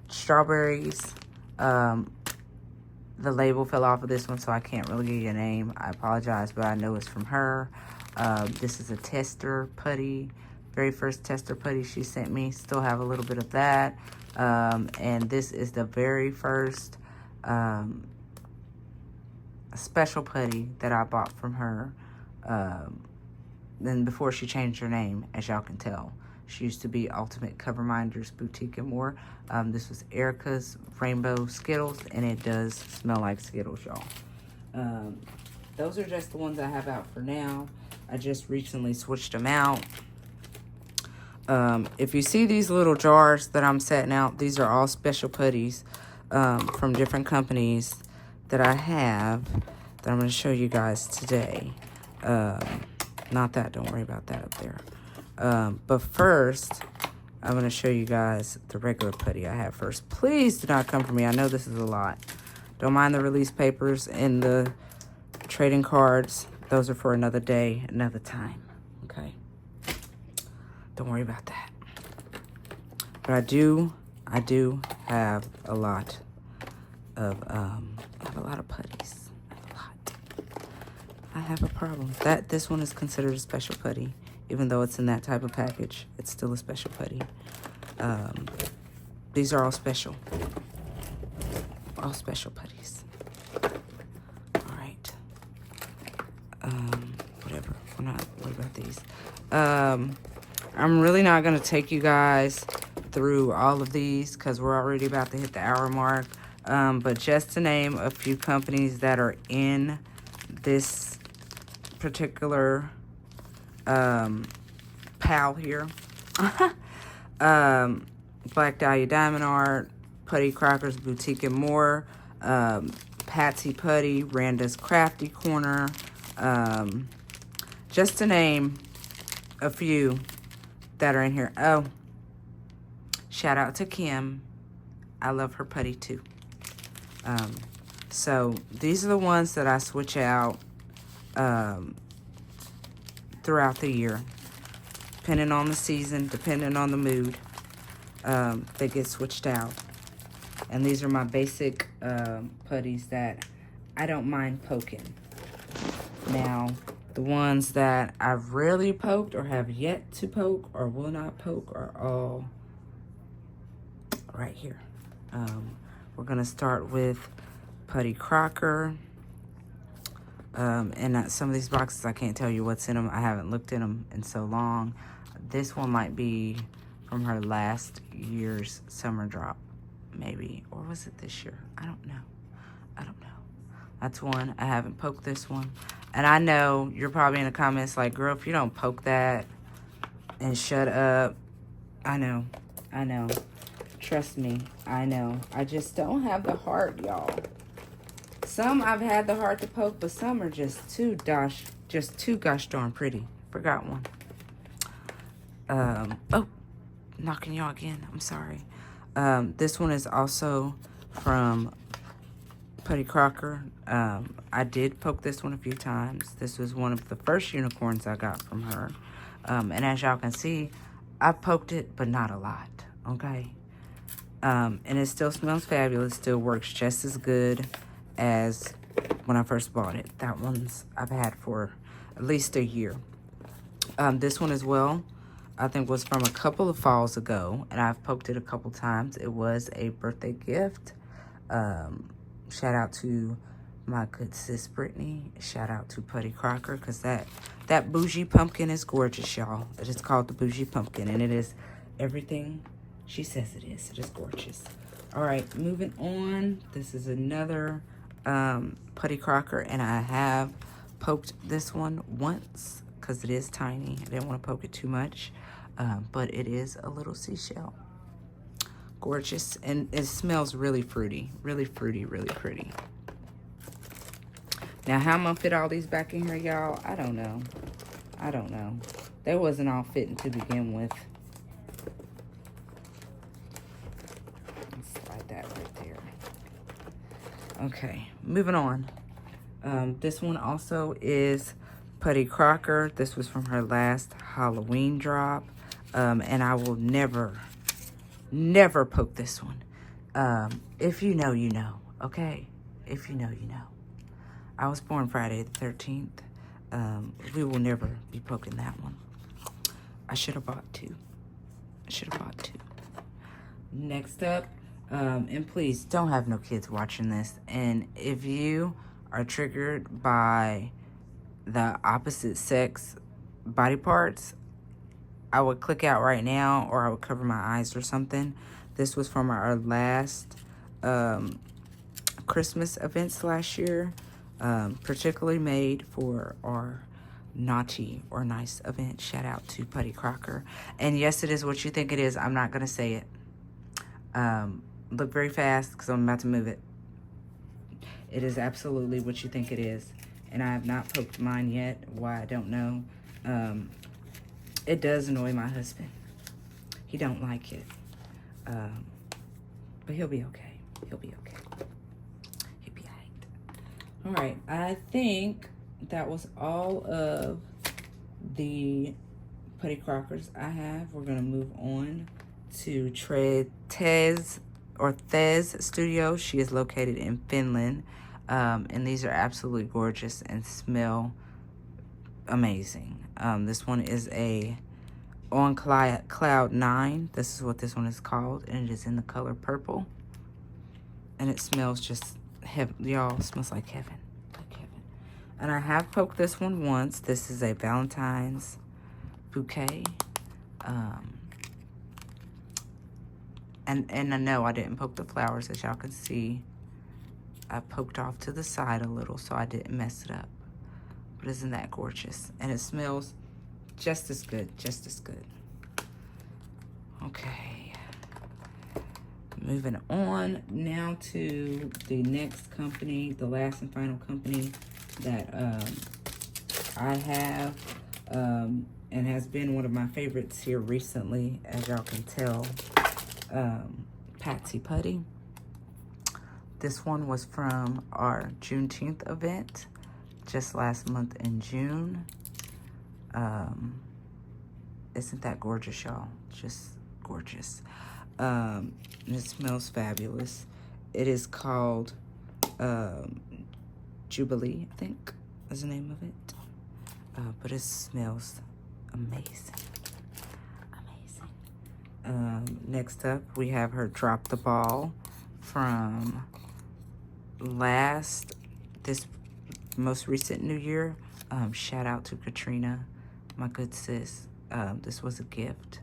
strawberries. The label fell off of this one, so I can't really give you a name. I apologize, but I know it's from her. This is a tester putty. Very first tester putty she sent me. Still have a little bit of that. And this is the very first special putty that I bought from her. Then before she changed her name, as y'all can tell. She used to be Ultimate Cover Minders Boutique and More. This was Erica's Rainbow Skittles, and it does smell like Skittles, y'all. Those are just the ones I have out for now. I just recently switched them out. If you see these little jars that I'm setting out, these are all special putties from different companies that I have that I'm going to show you guys today. Not that, don't worry about that up there. But first, I'm going to show you guys the regular putty I have first. Please do not come for me. I know this is a lot. Don't mind the release papers and the trading cards. Those are for another day, another time. Okay? Don't worry about that. But I do have a lot of, I have a lot of putties. I have a problem. This one is considered a special putty. Even though it's in that type of package, it's still a special putty. These are all special. All special putties. All right. Whatever. We're not worried about these. I'm really not going to take you guys through all of these because we're already about to hit the hour mark. But just to name a few companies that are in this particular pal here. Black Dahlia Diamond Art, Putty Crocker's Boutique and More, Patsy Putty, Randa's Crafty Corner, just to name a few that are in here. Oh, shout out to Kim. I love her putty too. So these are the ones that I switch out throughout the year, depending on the season, depending on the mood. They get switched out. And these are my basic putties that I don't mind poking. Now, the ones that I've rarely poked or have yet to poke or will not poke are all right here. We're going to start with Putty Crocker. And some of these boxes, I can't tell you what's in them. I haven't looked in them in so long. This one might be from her last year's summer drop, maybe. Or was it this year? I don't know. That's one. I haven't poked this one. And I know you're probably in the comments like, girl, if you don't poke that and shut up. I know. Trust me, I know. I just don't have the heart, y'all. Some I've had the heart to poke, but some are just too gosh darn pretty. Forgot one. Oh, knocking y'all again. I'm sorry. This one is also from Putty Crocker. I did poke this one a few times. This was one of the first unicorns I got from her. And as y'all can see, I poked it, but not a lot. Okay. And it still smells fabulous. Still works just as good as when I first bought it. That one's I've had for at least a year. This one as well. I think was from a couple of falls ago, and I've poked it a couple times. It was a birthday gift. Shout out to my good sis Brittany. Shout out to Putty Crocker, because that bougie pumpkin is gorgeous, y'all. It is called the bougie pumpkin, and it is everything she says it is. It is gorgeous. All right, moving on. This is another Putty Crocker, and I have poked this one once because it is tiny. I didn't want to poke it too much, but it is a little seashell. Gorgeous, and it smells really fruity, really fruity, really pretty. Now, how I'm gonna fit all these back in here, y'all, I don't know. I don't know. They wasn't all fitting to begin with. Let's slide that right there. Okay, moving on. This one also is Putty Crocker. This was from her last Halloween drop. And I will never poke this one. If you know, you know, okay? If you know, you know. I was born Friday the 13th. We will never be poking that one. I should have bought two. Next up, and please don't have no kids watching this. And if you are triggered by the opposite sex body parts, I would click out right now, or I would cover my eyes or something. This was from our last Christmas events last year, particularly made for our naughty or nice event. Shout out to Putty Crocker. And yes, it is what you think it is. I'm not going to say it. Look very fast because I'm about to move it. It is absolutely what you think it is. And I have not poked mine yet. Why, I don't know. It does annoy my husband. He don't like it. But he'll be okay. He'll be okay. He'll be all right. All right. I think that was all of the Putty Crockers I have. We're going to move on to Tez Studio. She is located in Finland. And these are absolutely gorgeous and smell amazing. This one is a On Cloud 9. This is what this one is called, and it is in the color purple. And it smells just heaven, y'all. Smells like heaven, like heaven. And I have poked this one once. This is a Valentine's bouquet. And I know I didn't poke the flowers, as y'all can see. I poked off to the side a little so I didn't mess it up. But isn't that gorgeous? And it smells just as good, just as good. Okay. Moving on now to the next company, the last and final company that I have and has been one of my favorites here recently, as y'all can tell. Patsy Putty. This one was from our Juneteenth event just last month in June. Isn't that gorgeous, y'all? Just gorgeous. It smells fabulous. It is called Jubilee, I think is the name of it. But it smells amazing. Next up, we have her Drop the Ball from this most recent New Year. Shout out to Katrina, my good sis. This was a gift.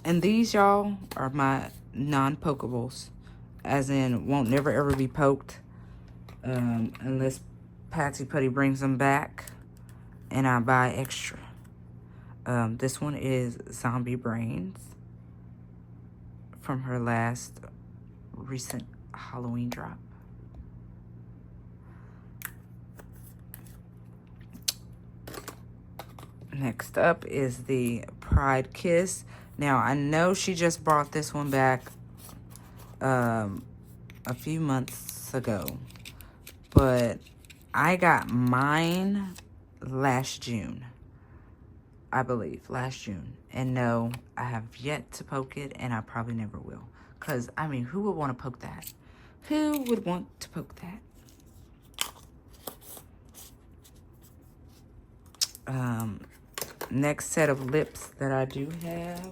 And these, y'all, are my non-pokables. As in, won't never ever be poked. Unless Patsy Putty brings them back and I buy extra. This one is Zombie Brains from her last recent Halloween drop. Next up is the Pride Kiss. Now, I know she just brought this one back a few months ago, but I got mine last June. I believe, last June. And no, I have yet to poke it, and I probably never will. Because, I mean, who would want to poke that? Who would want to poke that? next set of lips that I do have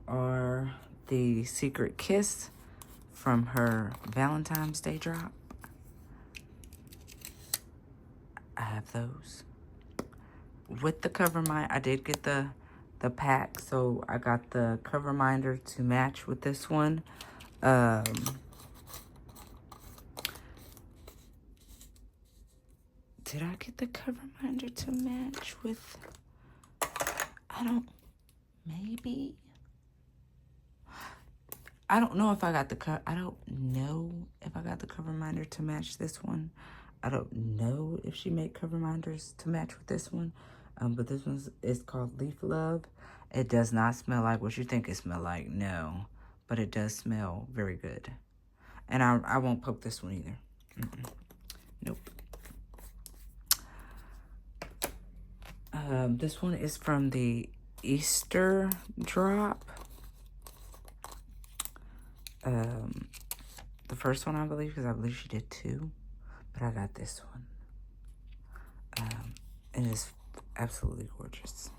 are the Secret Kiss from her Valentine's Day drop. I have those. With the cover minder, I did get the pack, so I got the cover minder to match with this one. Did I get the cover minder to match with, maybe? I don't know if I got the cover minder to match this one. I don't know if she made cover minders to match with this one. But this one is called Leaf Love. It does not smell like what you think it smells like, no. But it does smell very good. And I won't poke this one either. Nope. This one is from the Easter drop. The first one, I believe, because I believe she did 2. But I got this one. And it's absolutely gorgeous.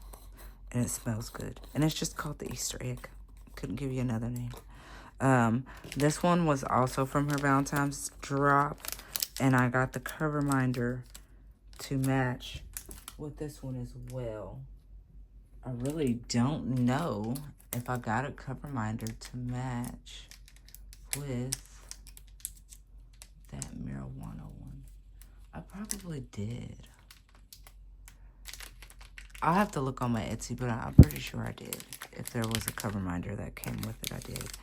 And it smells good. And it's just called the Easter egg. Couldn't give you another name. This one was also from her Valentine's drop. And I got the cover minder to match with this one as well. I really don't know if I got a cover minder to match with that marijuana one. I probably did. I'll have to look on my Etsy, but I'm pretty sure I did. If there was a cover minder that came with it, I did.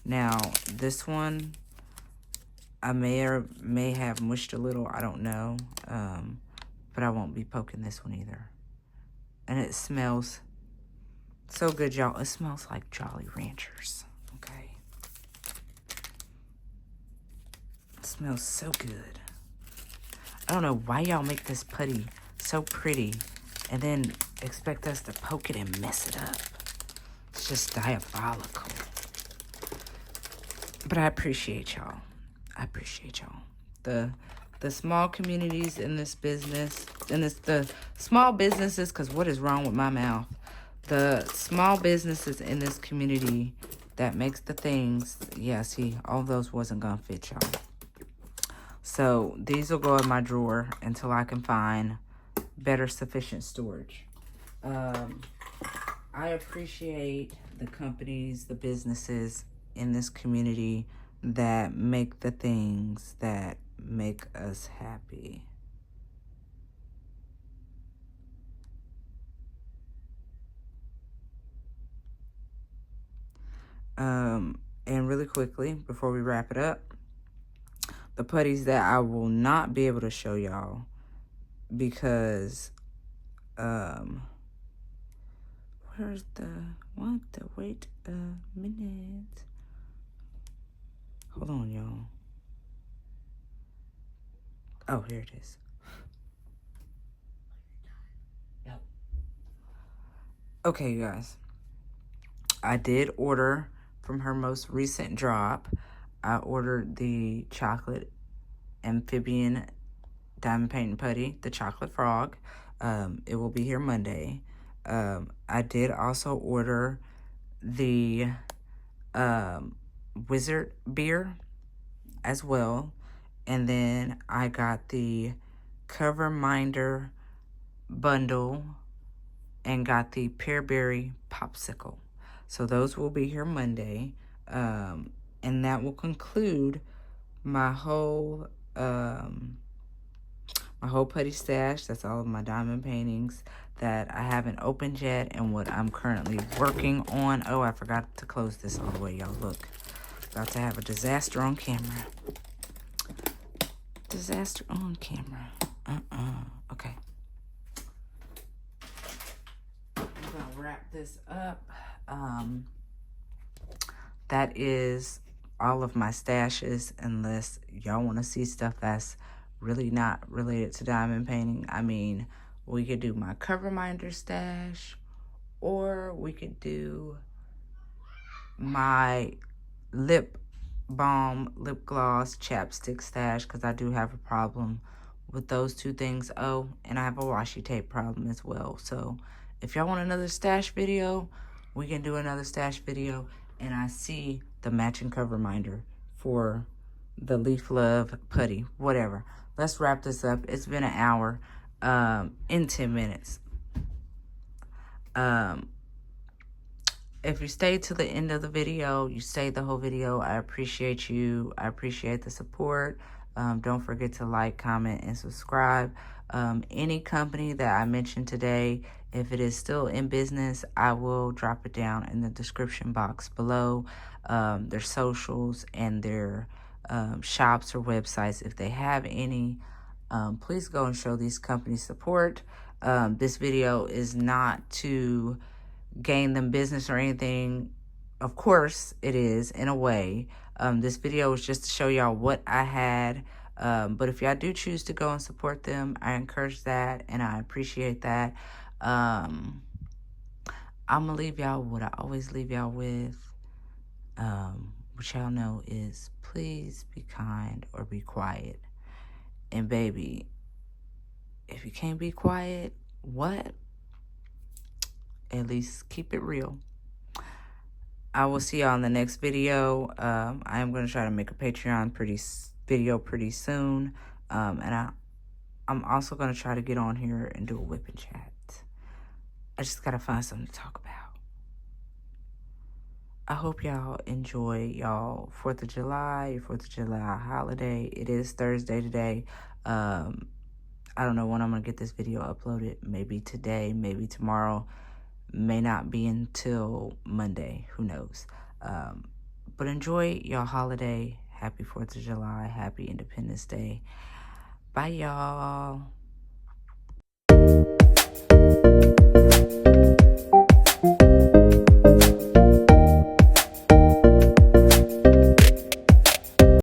Now, this one, I may or may have mushed a little. I don't know. But I won't be poking this one either. And it smells so good, y'all. It smells like Jolly Ranchers, okay? It smells so good. I don't know why y'all make this putty so pretty and then expect us to poke it and mess it up. It's just diabolical. But I appreciate y'all. I appreciate y'all. The small communities in this business, and it's the small businesses, because what is wrong with my mouth? The small businesses in this community that makes the things, yeah, see, all those wasn't gonna fit y'all. So these will go in my drawer until I can find better sufficient storage. I appreciate the companies, the businesses in this community that make the things that make us happy. And really quickly, before we wrap it up, the putties that I will not be able to show y'all because, where's wait a minute. Hold on, y'all. Oh, here it is. Yep. Okay, you guys. I did order from her most recent drop. I ordered the chocolate amphibian diamond painting putty, the chocolate frog. It will be here Monday. I did also order the wizard beer as well. And then I got the cover minder bundle and got the pearberry popsicle. So those will be here Monday. And that will conclude my whole putty stash. That's all of my diamond paintings that I haven't opened yet and what I'm currently working on. Oh, I forgot to close this all the way, y'all. Look, about to have a disaster on camera. Disaster on camera. Okay. I'm gonna wrap this up. That is all of my stashes, unless y'all want to see stuff that's really not related to diamond painting. I mean, we could do my cover minder stash, or we could do my lip balm, lip gloss, chapstick stash, because I do have a problem with those two things. Oh, and I have a washi tape problem as well. So if y'all want another stash video, we can do another stash video. And I see the matching cover reminder for the Leaf Love putty, whatever. Let's wrap this up. It's been an hour, in 10 minutes. If you stayed to the end of the video, you stayed the whole video, I appreciate you. I appreciate the support. Don't forget to like, comment, and subscribe. Any company that I mentioned today, if it is still in business, I will drop it down in the description box below. Their socials and their shops or websites, if they have any. Please go and show these companies support. This video is not to gain them business or anything. Of course it is, in a way. This video was just to show y'all what I had. But if y'all do choose to go and support them, I encourage that and I appreciate that. I'm gonna leave y'all what I always leave y'all with. What y'all know is, please be kind or be quiet. And baby, if you can't be quiet, what? At least keep it real. I will see y'all in the next video. I am going to try to make a Patreon video pretty soon. And I'm also going to try to get on here and do a whipping chat. I just got to find something to talk about. I hope y'all enjoy y'all 4th of July, your 4th of July holiday. It is Thursday today. I don't know when I'm going to get this video uploaded. Maybe today, maybe tomorrow. May not be until Monday. Who knows? But enjoy your holiday. Happy 4th of July. Happy Independence Day. Bye, y'all.